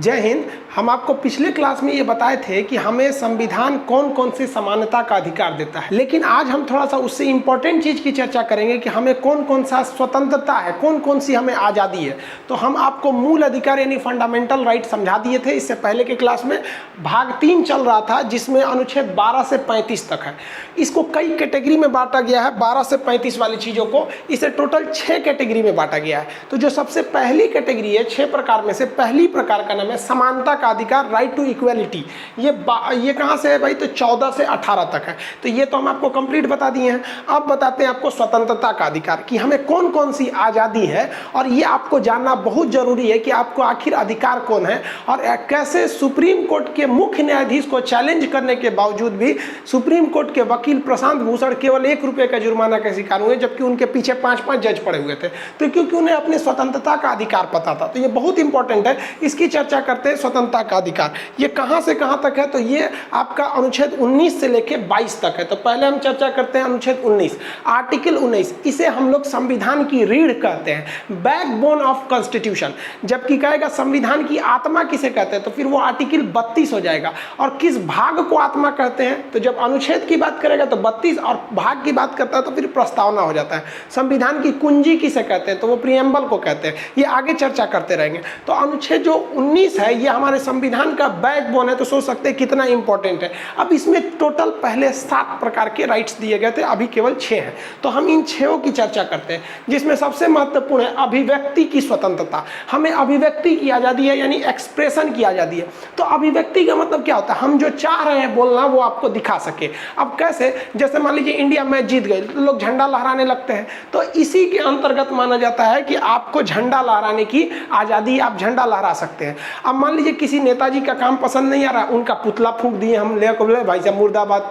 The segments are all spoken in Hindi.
जय हिंद। हम आपको पिछले क्लास में ये बताए थे कि हमें संविधान कौन कौन से समानता का अधिकार देता है, लेकिन आज हम थोड़ा सा उससे इंपॉर्टेंट चीज की चर्चा करेंगे कि हमें कौन कौन सा स्वतंत्रता है, कौन कौन सी हमें आज़ादी है। तो हम आपको मूल अधिकार यानी फंडामेंटल राइट समझा दिए थे इससे पहले के क्लास में। भाग 3 चल रहा था जिसमें अनुच्छेद 12 से 35 तक है। इसको कई कैटेगरी में बांटा गया है। 12 से 35 वाली चीज़ों को इसे टोटल 6 कैटेगरी में बांटा गया है। तो जो सबसे पहली कैटेगरी है 6 प्रकार में से, पहली प्रकार का नाम है समानता का अधिकार, राइट टू इक्वेलिटी। ये कहाँ से है भाई? तो 14 से 18 तक है। तो ये तो हम आपको कंप्लीट बता दिए हैं। अब बताते हैं आपको स्वतंत्रता का अधिकार कि हमें कौन कौन सी आज़ादी है, और ये आपको जानना बहुत जरूरी है कि आपको आखिर अधिकार कौन है और कैसे सुप्रीम कोर्ट के मुख्य न्यायाधीश को चैलेंज करने के बावजूद भी सुप्रीम कोर्ट के वकील प्रशांत भूषण केवल 1 रुपये का जुर्माना का शिकार हुए, जबकि उनके पीछे 5-5 जज पड़े हुए थे। तो क्योंकि उन्हें अपने स्वतंत्रता का अधिकार पता था। तो ये बहुत इंपॉर्टेंट है। इसकी चर्चा करते हैं। स्वतंत्रता का अधिकार ये कहां से कहां तक है? तो ये आपका अनुच्छेद 19 से लेके 22 तक है। तो पहले हम चर्चा करते हैं अनुच्छेद 19, आर्टिकल 19। इसे हम लोग संविधान की रीढ़ कहते हैं, बैकबोन ऑफ कॉन्स्टिट्यूशन। जबकि कहेगा संविधान की आत्मा किसे कहते हैं, तो फिर वो आर्टिकल 32 हो जाएगा। और किस भाग को आत्मा कहते हैं? तो जब अनुच्छेद की बात करेगा तो 32, और भाग की बात करता है तो फिर प्रस्तावना हो जाता है। संविधान की कुंजी किसे कहते हैं? तो वो प्रियम्बल को कहते हैं। ये आगे चर्चा करते रहेंगे। तो अनुच्छेद जो 19 है ये हमारे संविधान का बैकबोन है। तो सोच सकते हैं कितना इंपॉर्टेंट है। अब इसमें टोटल पहले 7 प्रकार के राइट्स दिए गए थे, अभी केवल 6 हैं। तो हम इन 6 की चर्चा करते हैं, जिसमें सबसे महत्वपूर्ण है अभिव्यक्ति की स्वतंत्रता। हमें अभिव्यक्ति की आज़ादी है, यानी एक्सप्रेशन की आज़ादी है। तो अभिव्यक्ति का मतलब क्या होता है? हम जो चाह रहे हैं बोलना वो आपको दिखा सके। अब कैसे? जैसे मान लीजिए इंडिया मैच जीत गई तो लोग झंडा लहराने लगते हैं। तो इसी के अंतर्गत माना जाता है कि आपको झंडा लहराने की आज़ादी, आप झंडा लहरा सकते हैं। अब मान लीजिए किसी नेताजी का काम पसंद नहीं आ रहा, उनका पुतला फूंक दिए, हम ले बोले भाई साहब मुर्दाबाद,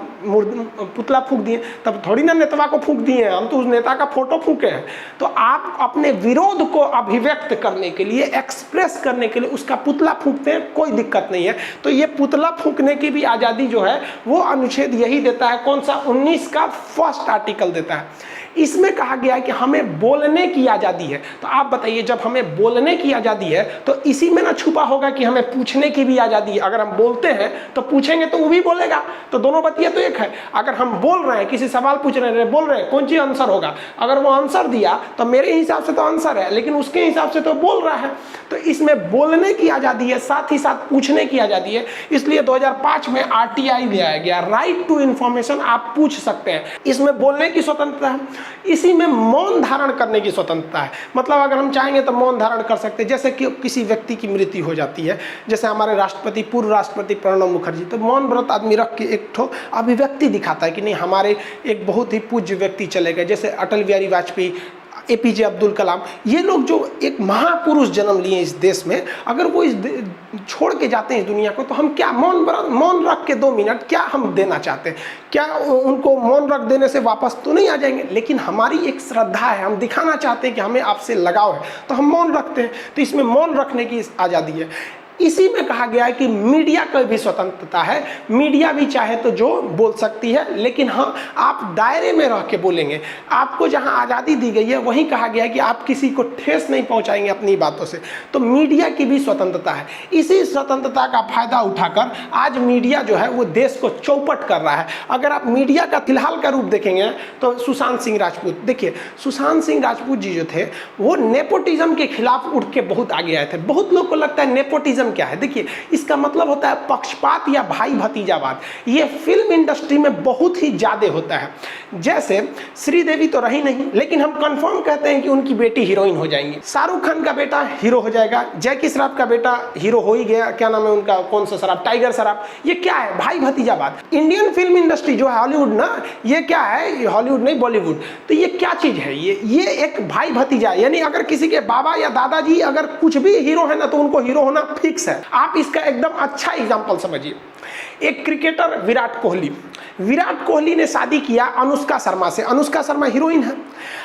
पुतला फूंक दिए, तब थोड़ी ना नेता को फूंक दिए हैं, हम तो उस नेता का फोटो फूंके हैं। तो आप अपने विरोध को अभिव्यक्त करने के लिए, एक्सप्रेस करने के लिए उसका पुतला फूंकते हैं, कोई दिक्कत नहीं है। तो ये पुतला फूंकने की भी आज़ादी जो है वो अनुच्छेद यही देता है। कौन सा? 19 का फर्स्ट आर्टिकल देता है। इसमें कहा गया है कि हमें बोलने की आज़ादी है। तो आप बताइए, जब हमें बोलने की आज़ादी है तो इसी में ना छुपा होगा कि हमें पूछने की भी आज़ादी है। अगर हम बोलते हैं तो पूछेंगे तो वो भी बोलेगा, तो दोनों बतिया तो एक है। अगर हम बोल रहे हैं, किसी सवाल पूछ रहे हैं, बोल रहे हैं, कौन चीज़ आंसर होगा? अगर वो आंसर दिया तो मेरे हिसाब से तो आंसर है, लेकिन उसके हिसाब से तो बोल रहा है। तो इसमें बोलने की आज़ादी है, साथ ही साथ पूछने की आज़ादी है। इसलिए 2005 में RTI ले आया गया, राइट टू इंफॉर्मेशन। आप पूछ सकते हैं। इसमें बोलने की स्वतंत्रता है। इसी में मौन धारण करने की स्वतंत्रता है। मतलब अगर हम चाहेंगे तो मौन धारण कर सकते हैं। जैसे कि किसी व्यक्ति की मृत्यु हो जाती है, जैसे हमारे राष्ट्रपति, पूर्व राष्ट्रपति प्रणब मुखर्जी, तो मौन व्रत आदमी रख के एक ठो अभिव्यक्ति दिखाता है कि नहीं, हमारे एक बहुत ही पूज्य व्यक्ति चले गए। जैसे अटल बिहारी वाजपेयी, APJ अब्दुल कलाम, ये लोग जो एक महापुरुष जन्म लिए इस देश में, अगर वो छोड़ के जाते हैं इस दुनिया को, तो हम क्या मौन रख के 2 मिनट क्या हम देना चाहते हैं? क्या उनको मौन रख देने से वापस तो नहीं आ जाएंगे? लेकिन हमारी एक श्रद्धा है, हम दिखाना चाहते हैं कि हमें आपसे लगाव है, तो हम मौन रखते हैं। तो इसमें मौन रखने की आज़ादी है। इसी में कहा गया है कि मीडिया की भी स्वतंत्रता है। मीडिया भी चाहे तो जो बोल सकती है, लेकिन हाँ, आप दायरे में रह के बोलेंगे। आपको जहां आज़ादी दी गई है वहीं कहा गया है कि आप किसी को ठेस नहीं पहुंचाएंगे अपनी बातों से। तो मीडिया की भी स्वतंत्रता है। इसी स्वतंत्रता का फायदा उठाकर आज मीडिया जो है वो देश को चौपट कर रहा है। अगर आप मीडिया का फिलहाल का रूप देखेंगे तो सुशांत सिंह राजपूत, देखिए सुशांत सिंह राजपूत जी जो थे वो नेपोटिज्म के खिलाफ उठ के बहुत आगे आए थे। बहुत लोग को लगता है नेपोटिज्म क्या है? देखिए, इसका मतलब होता है पक्षपात या भाई भतीजावाद। ये फिल्म इंडस्ट्री में बहुत ही ज्यादा होता है। जैसे श्रीदेवी तो रही नहीं, लेकिन हम कंफर्म कहते हैं कि उनकी बेटी हीरोइन हो जाएंगी। शाहरुख खान का बेटा हीरो हो जाएगा। जैकी श्रॉफ का बेटा हीरो हो ही गया। क्या नाम है उनका? कौन सा श्रॉफ? टाइगर श्रॉफ। ये क्या है? भाई भतीजावाद। इंडियन फिल्म इंडस्ट्री जो है, हॉलीवुड ना, ये क्या है? हॉलीवुड नहीं, बॉलीवुड। तो ये क्या चीज है? ये एक भाई भतीजा, यानी अगर किसी के बाबा या दादाजी अगर कुछ भी हीरो है ना, तो उनको हीरो होना फिक्स है। आप इसका एकदम अच्छा एग्जांपल समझिए। एक क्रिकेटर विराट कोहली ने शादी किया अनुष्का शर्मा से। अनुष्का शर्मा हीरोइन है।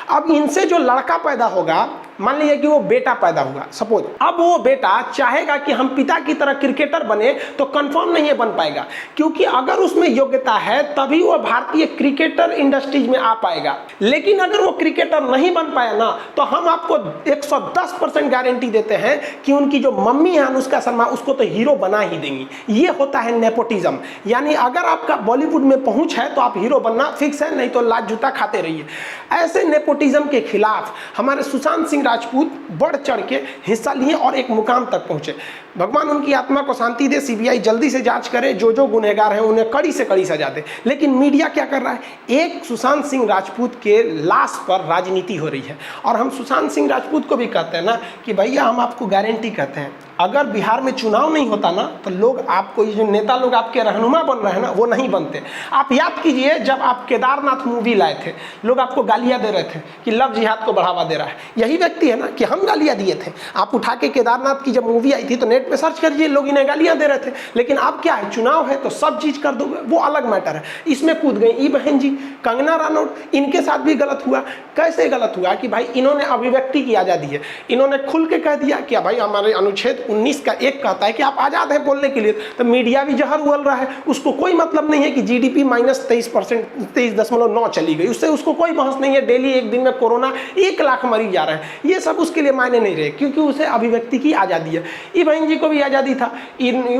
अब इनसे जो लड़का पैदा होगा मान लीजिए कि वो बेटा पैदा हुआ सपोज, अब वो बेटा चाहेगा कि हम पिता की तरह क्रिकेटर बने, तो कंफर्म नहीं है बन पाएगा, क्योंकि अगर उसमें योग्यता है तभी वो भारतीय क्रिकेटर इंडस्ट्रीज में आ पाएगा। लेकिन अगर वो क्रिकेटर नहीं बन पाया ना, तो हम आपको 110% गारंटी देते हैं कि उनकी जो मम्मी है अनुष्का शर्मा, उसको तो हीरो बना ही देंगी। ये होता है नेपोटिज्म, यानी अगर आपका बॉलीवुड में पहुंच है तो आप हीरो बनना फिक्स है, नहीं तो लात जूता खाते रहिए। ऐसे नेपोटिज्म के खिलाफ हमारे सुशांत सिंह राजपूत बढ़ चढ़ के हिस्सा लिए और एक मुकाम तक पहुंचे। भगवान उनकी आत्मा को शांति दे, सीबीआई जल्दी से जांच करे, जो जो गुनहगार हैं उन्हें कड़ी से कड़ी सजा दे। लेकिन मीडिया क्या कर रहा है, एक सुशांत सिंह राजपूत के लाश पर राजनीति हो रही है। और हम सुशांत सिंह राजपूत को भी कहते हैं ना कि भैया हम आपको गारंटी कहते हैं, अगर बिहार में चुनाव नहीं होता ना तो लोग आपको, ये जो नेता लोग आपके रहनुमा बन रहे हैं ना, वो नहीं बनते। आप याद कीजिए जब आप केदारनाथ मूवी लाए थे, लोग आपको गालियां दे रहे थे कि लव जिहाद को बढ़ावा दे रहा है। यही व्यक्ति है ना कि हम गालियां दिए थे। आप उठा के केदारनाथ की जब मूवी आई थी तो नेट पे सर्च करिए, लोग इन्हें गालियां दे रहे थे। लेकिन अब क्या है, चुनाव है तो सब चीज कर दोगे, वो अलग मैटर है। इसमें कूद गई ई बहन जी, कंगना रनौत, इनके साथ भी गलत हुआ। कैसे गलत हुआ कि भाई इन्होंने अभिव्यक्ति की आजादी है, इन्होंने खुल के कह दिया कि भाई हमारे अनुच्छेद 19 का 1 कहता है कि आप आजाद हैं बोलने के लिए। तो मीडिया भी जहर उगल रहा है, उसको कोई मतलब नहीं है कि जीडीपी -23%, 23.9 चली गई, उससे उसको कोई बहस नहीं है। डेली एक दिन में कोरोना 1 लाख मरीज जा रहे हैं, ये सब उसके लिए मायने नहीं रहे, क्योंकि उसे अभिव्यक्ति की आजादी है। ई बहन जी को भी आजादी था,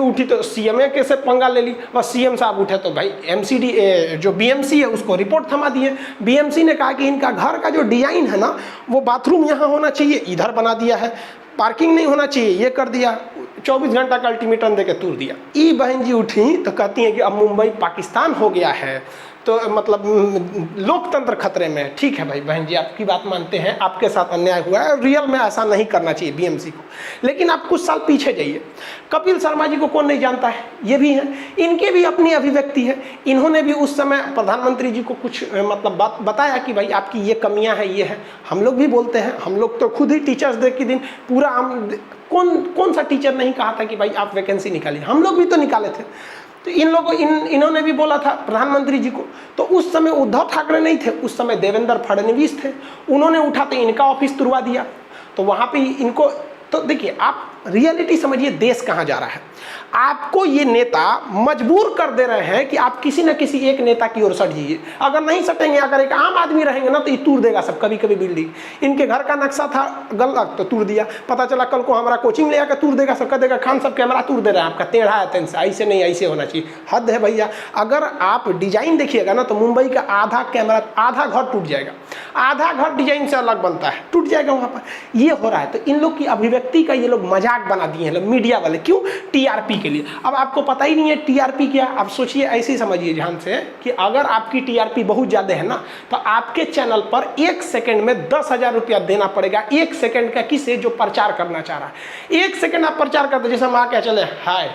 उठी तो सीएमए के से पंगा ले ली, बस सीएम साहब उठे तो भाई एमसीडी जो बीएमसी है उसको रिपोर्ट थमा दिए। बीएमसी ने कहा कि इनका घर का जो डिजाइन है ना, वो बाथरूम यहाँ होना चाहिए, इधर बना दिया है, पार्किंग नहीं होना चाहिए, ये कर दिया, 24 घंटा का अल्टीमेटम देके तूर दिया। ई बहन जी उठी तो कहती हैं कि अब मुंबई पाकिस्तान हो गया है, तो मतलब लोकतंत्र खतरे में है। ठीक है भाई बहन जी, आपकी बात मानते हैं, आपके साथ अन्याय हुआ है, रियल में ऐसा नहीं करना चाहिए बीएमसी को। लेकिन आप कुछ साल पीछे जाइए, कपिल शर्मा जी को कौन नहीं जानता है, ये भी है, इनके भी अपनी अभिव्यक्ति है। इन्होंने भी उस समय प्रधानमंत्री जी को कुछ मतलब बात बताया कि भाई आपकी ये कमियां हैं, ये है। हम लोग भी बोलते हैं, हम लोग तो खुद ही टीचर्स डे के दिन पूरा कौन सा टीचर नहीं कहा था कि भाई आप वैकेंसी निकालिए, हम लोग भी तो निकाले थे। तो इन लोगों इन्होंने भी बोला था प्रधानमंत्री जी को। तो उस समय उद्धव ठाकरे नहीं थे, उस समय देवेंद्र फडणवीस थे, उन्होंने उठा तो इनका ऑफिस तुड़वा दिया। तो वहाँ पे इनको, तो देखिए आप रियलिटी समझिए, देश कहाँ जा रहा है। आपको ये नेता मजबूर कर दे रहे हैं कि आप किसी न किसी एक नेता की ओर सट जाइए। अगर नहीं सटेंगे, अगर एक आम आदमी रहेंगे ना तो ये तोड़ देगा सब। कभी कभी बिल्डिंग इनके घर का नक्शा था गलत तो तोड़ दिया, पता चला कल को हमारा कोचिंग ले आकर तोड़ देगा सब, कह देगा खान साहब कैमरा तोड़ दे रहा है आपका, टेढ़ा है तेन से, ऐसे नहीं ऐसे होना चाहिए। हद है भैया। अगर आप डिजाइन देखिएगा ना तो मुंबई का आधा कैमरा, आधा घर टूट जाएगा, आधा घर डिजाइन से अलग बनता है, टूट जाएगा वहाँ पर। ये हो रहा है। तो इन लोग की अभिव्यक्ति का ये लोग मजाक बना दिए हैं मीडिया वाले। क्यों? टीआरपी के लिए। अब आपको पता ही नहीं है टीआरपी क्या। आप सोचिए, ऐसे ही समझिए ध्यान से कि अगर आपकी टीआरपी बहुत ज्यादा है ना, तो आपके चैनल पर 1 सेकंड में 10,000 रुपया देना पड़ेगा। 1 सेकंड का किसे? जो प्रचार करना चाह रहा है। 1 सेकंड आप प्रचार करते, जैसे हम क्या चले हाय,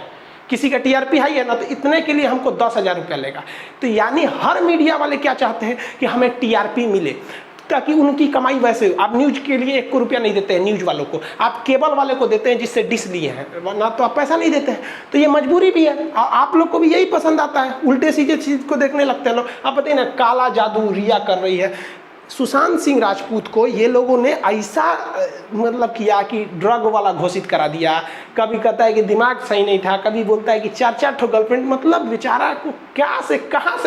किसी का टीआरपी हाई है ना, तो इतने के लिए हमको 10,000 रुपया लेगा। तो यानी हर मीडिया वाले क्या चाहते हैं कि हमें टीआरपी मिले, ताकि उनकी कमाई वैसे। आप न्यूज के लिए 1 रुपया नहीं देते हैं न्यूज वालों को, आप केबल वाले को देते हैं जिससे डिश लिए हैं, वरना तो आप पैसा नहीं देते हैं। तो ये मजबूरी भी है। आप लोग को भी यही पसंद आता है, उल्टे सीधे चीज को देखने लगते हैं लोग। आप बताइए ना, काला जादू रिया कर रही है। सुशांत सिंह राजपूत को ये लोगों ने ऐसा मतलब किया कि ड्रग वाला घोषित करा दिया। कभी कहता है कि दिमाग सही नहीं था, कभी बोलता है कि 4-4 ठो गर्लफ्रेंड। मतलब बेचारा को क्या से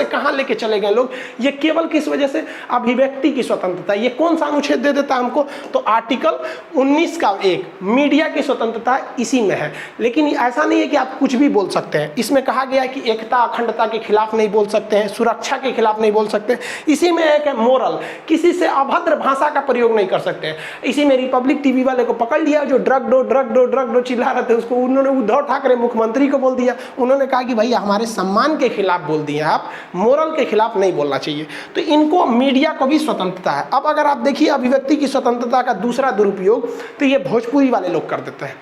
कहाँ लेके चले गए लोग। ये केवल किस वजह से? अभिव्यक्ति की स्वतंत्रता। ये कौन सा अनुच्छेद दे देता हमको? तो आर्टिकल 19 का 1 मीडिया की स्वतंत्रता इसी में है। लेकिन ऐसा नहीं है कि आप कुछ भी बोल सकते हैं। इसमें कहा गया है कि एकता अखंडता के खिलाफ नहीं बोल सकते हैं, सुरक्षा के खिलाफ नहीं बोल सकते। इसी में एक है मोरल, किसी से अभद्र भाषा का प्रयोग नहीं कर सकते हैं। इसी में रिपब्लिक टीवी वाले को पकड़ लिया, जो ड्रग डो चिल्ला रहे थे, उसको उन्होंने उद्धव ठाकरे मुख्यमंत्री को बोल दिया। उन्होंने कहा कि भैया हमारे सम्मान के खिलाफ बोल दिए आप, मोरल के खिलाफ नहीं बोलना चाहिए। तो इनको, मीडिया को भी स्वतंत्रता है। अब अगर आप देखिए अभिव्यक्ति की स्वतंत्रता का दूसरा दुरुपयोग तो ये भोजपुरी वाले लोग कर देते हैं।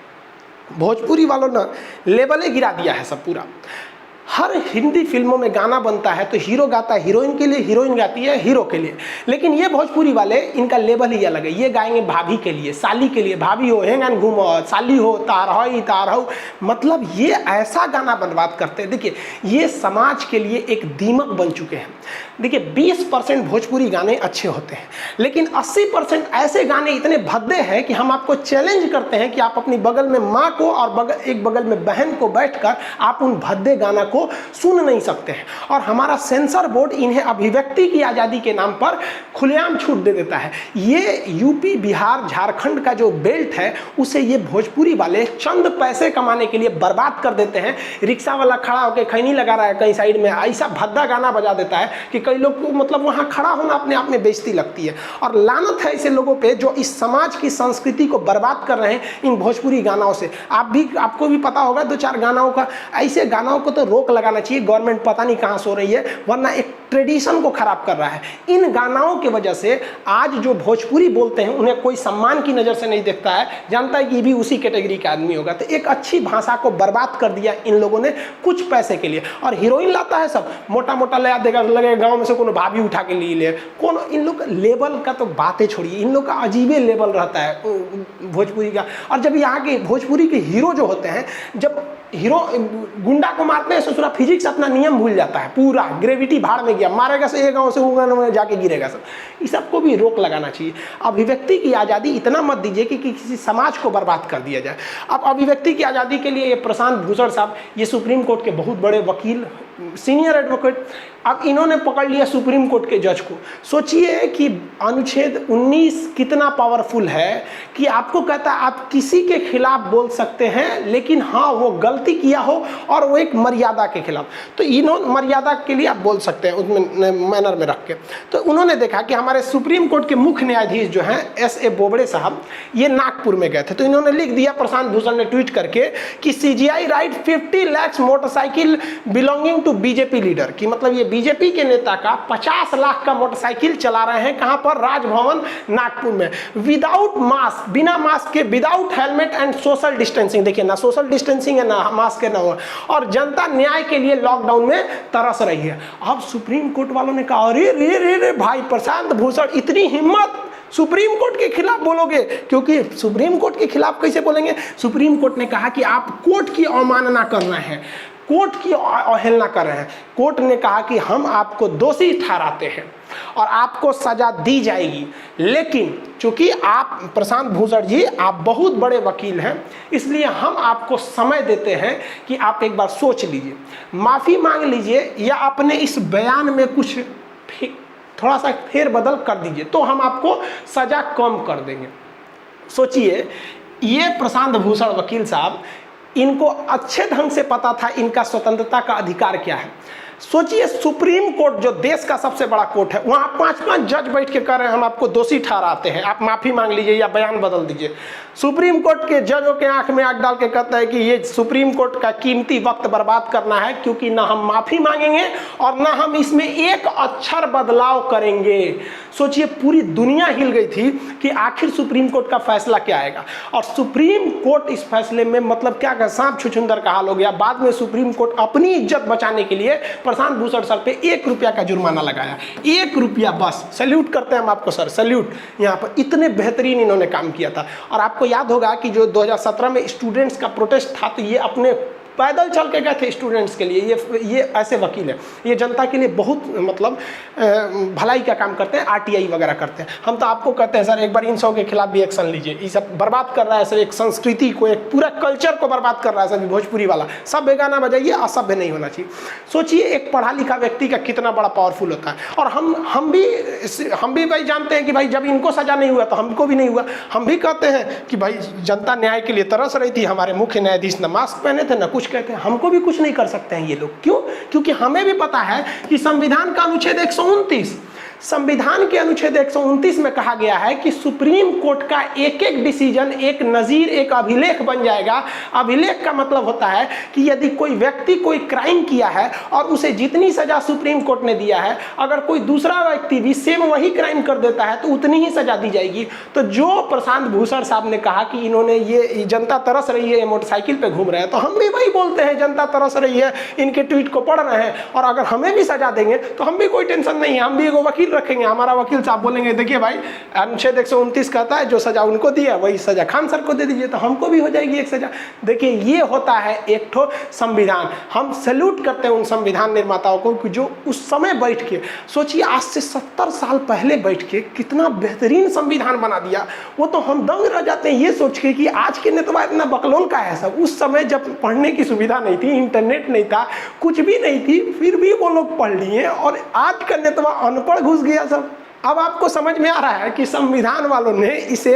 भोजपुरी वालों ने लेबले गिरा दिया है सब पूरा। हर हिंदी फिल्मों में गाना बनता है तो हीरो गाता है हीरोइन के लिए, हीरोइन गाती है हीरो के लिए। लेकिन ये भोजपुरी वाले, इनका लेवल ही अलग है। ये गाएंगे भाभी के लिए, साली के लिए, भाभी हो हेंग एंड घूमो, साली हो तारहो, मतलब ये ऐसा गाना बर्बाद करते हैं। देखिए ये समाज के लिए एक दीमक बन चुके हैं। देखिए 20% भोजपुरी गाने अच्छे होते हैं, लेकिन 80% ऐसे गाने इतने भद्दे हैं कि हम आपको चैलेंज करते हैं कि आप अपनी बगल में माँ को और एक बगल में बहन को बैठकर आप उन भद्दे गाना को सुन नहीं सकते हैं। और हमारा सेंसर बोर्ड इन्हें अभिव्यक्ति की आज़ादी के नाम पर खुलेआम छूट दे देता है। ये यूपी, बिहार, झारखंड का जो बेल्ट है उसे ये भोजपुरी वाले चंद पैसे कमाने के लिए बर्बाद कर देते हैं। रिक्शा वाला खड़ा होकर खैनी लगा रहा है कहीं साइड में, ऐसा भद्दा गाना बजा देता है कि कई लोग को मतलब वहाँ खड़ा होना अपने आप में बेइज्जती लगती है। और लानत है ऐसे लोगों पे जो इस समाज की संस्कृति को बर्बाद कर रहे हैं इन भोजपुरी गानों से। आपको भी पता होगा 2-4 गानों का, ऐसे गानों को तो रोक लगाना चाहिए। गवर्नमेंट पता नहीं कहाँ सो रही है, वरना एक ट्रेडिशन को खराब कर रहा है। इन गानों की वजह से आज जो भोजपुरी बोलते हैं उन्हें कोई सम्मान की नज़र से नहीं देखता है, जानता है कि ये भी उसी कैटेगरी का आदमी होगा। तो एक अच्छी भाषा को बर्बाद कर दिया इन लोगों ने कुछ पैसे के लिए। और हीरोइन लाता है सब मोटा मोटा लया देगा, लगे गाँव में से कोनो भाभी उठा के ले कौन। इन लोग लेवल का तो बातें छोड़िए, इन लोग का अजीबे लेवल रहता है भोजपुरी का। और जब यहाँ के भोजपुरी के हीरो जो होते हैं, जब हीरो गुंडा को मारते हैं ससुरा फिजिक्स अपना नियम भूल जाता है, पूरा ग्रेविटी भाड़ में गया, मारेगा से एक गाँव से वो गाँव में जाके गिरेगा सब। इस सबको भी रोक लगाना चाहिए। अभिव्यक्ति की आज़ादी इतना मत दीजिए कि किसी समाज को बर्बाद कर दिया जाए। अब अभिव्यक्ति की आज़ादी के लिए ये प्रशांत भूषण साहब, ये सुप्रीम कोर्ट के बहुत बड़े वकील, सीनियर एडवोकेट, अब इन्होंने पकड़ लिया सुप्रीम कोर्ट के जज को। सोचिए कि अनुच्छेद 19 कितना पावरफुल है कि आपको कहता है आप किसी के खिलाफ बोल सकते हैं, लेकिन हाँ वो गलती किया हो और वो एक मर्यादा के खिलाफ, तो इन्होंने मर्यादा के लिए आप बोल सकते हैं उसमें मैनर में रख के। तो उन्होंने देखा कि हमारे सुप्रीम कोर्ट के मुख्य न्यायाधीश जो हैं S.A. बोबड़े साहब, ये नागपुर में गए थे। तो इन्होंने लिख दिया, प्रशांत भूषण ने ट्वीट करके, कि CGI ride 50 lakh motorcycle belonging to BJP leader, कि मतलब ये बीजेपी के नेता का 50 लाख का मोटरसाइकिल चला रहे हैं, कहां पर, राजभवन नागपुर में, विदाउट मास्क, बिना मास्क के, without helmet and social distancing. देखिए ना सोशल डिस्टेंसिंग है ना मास्क है ना हुआ, और जनता न्याय के लिए लॉकडाउन में तरस रही है। अब सुप्रीम कोर्ट वालों ने कहा अरे रे रे रे भाई प्रशांत भूषण, इतनी हिम्मत, सुप्रीम कोर्ट के खिलाफ बोलोगे? क्योंकि सुप्रीम कोर्ट के खिलाफ कैसे बोलेंगे? सुप्रीम कोर्ट ने कहा कि आप कोर्ट की अवमानना कर रहे हैं, कोर्ट की अवहेलना कर रहे हैं। कोर्ट ने कहा कि हम आपको दोषी ठहराते हैं और आपको सजा दी जाएगी, लेकिन चूंकि आप प्रशांत भूषण जी आप बहुत बड़े वकील हैं, इसलिए हम आपको समय देते हैं कि आप एक बार सोच लीजिए, माफ़ी मांग लीजिए, या अपने इस बयान में कुछ थोड़ा सा फेरबदल कर दीजिए, तो हम आपको सजा कम कर देंगे। सोचिए, ये प्रशांत भूषण वकील साहब, इनको अच्छे ढंग से पता था इनका स्वतंत्रता का अधिकार क्या है। सोचिए, सुप्रीम कोर्ट जो देश का सबसे बड़ा कोर्ट है, वहाँ 5-5 जज बैठ के कह रहे हैं हम आपको दोषी ठहराते हैं, आप माफ़ी मांग लीजिए या बयान बदल दीजिए। सुप्रीम कोर्ट के जजों के आंख में आग डाल के कहता है कि ये सुप्रीम कोर्ट का कीमती वक्त बर्बाद करना है, क्योंकि ना हम माफ़ी मांगेंगे और ना हम इसमें एक अक्षर बदलाव करेंगे। सोचिए, पूरी दुनिया हिल गई थी कि आखिर सुप्रीम कोर्ट का फैसला क्या आएगा, और सुप्रीम कोर्ट इस फैसले में मतलब क्या कर, सांप छुछुंदर का हाल हो गया। बाद में सुप्रीम कोर्ट अपनी इज्जत बचाने के लिए प्रशांत भूषण सर पे 1 रुपया का जुर्माना लगाया, 1 रुपया बस। सैल्यूट करते हैं हम आपको सर, सैल्यूट। यहाँ पर इतने बेहतरीन इन्होंने काम किया था। और आपको याद होगा कि जो 2017 में स्टूडेंट्स का प्रोटेस्ट था, तो ये अपने पैदल चल के गए थे स्टूडेंट्स के लिए। ये ऐसे वकील हैं, ये जनता के लिए बहुत मतलब भलाई का काम करते हैं, RTI वगैरह करते हैं। हम तो आपको कहते हैं सर एक बार इन सब के खिलाफ भी एक्शन लीजिए, ये सब बर्बाद कर रहा है सर, एक संस्कृति को, एक पूरा कल्चर को बर्बाद कर रहा है सर भोजपुरी वाला। सभ्य गाना बजाइए, असभ्य नहीं होना चाहिए। सोचिए, एक पढ़ा लिखा व्यक्ति का कितना बड़ा पावरफुल होता है। और हम भी भाई जानते हैं कि भाई जब इनको सजा नहीं हुआ तो हमको भी नहीं हुआ। हम भी कहते हैं कि भाई जनता न्याय के लिए तरस रही थी, हमारे मुख्य न्यायाधीश न मास्क पहने थे न कुछ कहते हैं, हमको भी कुछ नहीं कर सकते हैं ये लोग। क्यों? क्योंकि हमें भी पता है कि संविधान का अनुच्छेद 129 संविधान के अनुच्छेद 129 में कहा गया है कि सुप्रीम कोर्ट का एक एक डिसीजन एक नज़ीर, एक अभिलेख बन जाएगा। अभिलेख का मतलब होता है कि यदि कोई व्यक्ति कोई क्राइम किया है और उसे जितनी सजा सुप्रीम कोर्ट ने दिया है, अगर कोई दूसरा व्यक्ति भी सेम वही क्राइम कर देता है तो उतनी ही सजा दी जाएगी। तो जो प्रशांत भूषण साहब ने कहा कि इन्होंने ये जनता तरस रही है, मोटरसाइकिल पे घूम रहे हैं, तो हम भी वही बोलते हैं, जनता तरस रही है, इनके ट्वीट को पढ़ रहे हैं और अगर हमें भी सजा देंगे तो हम भी कोई टेंशन नहीं है, हम भी एगो वकील रखेंगे। हमारा वकील साहब बोलेंगे देखिए भाई अनुच्छेद 129 कहता है जो सजा उनको दी है वही सजा खान सर को दे दीजिए, तो हमको भी हो जाएगी एक सजा। देखिए ये होता है एक ठो संविधान। हम सैल्यूट करते हैं उन संविधान निर्माताओं को कि जो उस समय बैठ के, सोचिए आज से 70 साल पहले बैठ के कितना बेहतरीन संविधान बना दिया। वो तो हम दंग रह जाते हैं ये सोच के कि आज के नेता इतना बकलोल का है सब। उस समय जब पढ़ने की सुविधा नहीं थी, इंटरनेट नहीं था, कुछ भी नहीं थी, फिर भी वो लोग पढ़ लिए और आज का नेता अनपढ़ घुस गया सब। अब आपको समझ में आ रहा है कि संविधान वालों ने इसे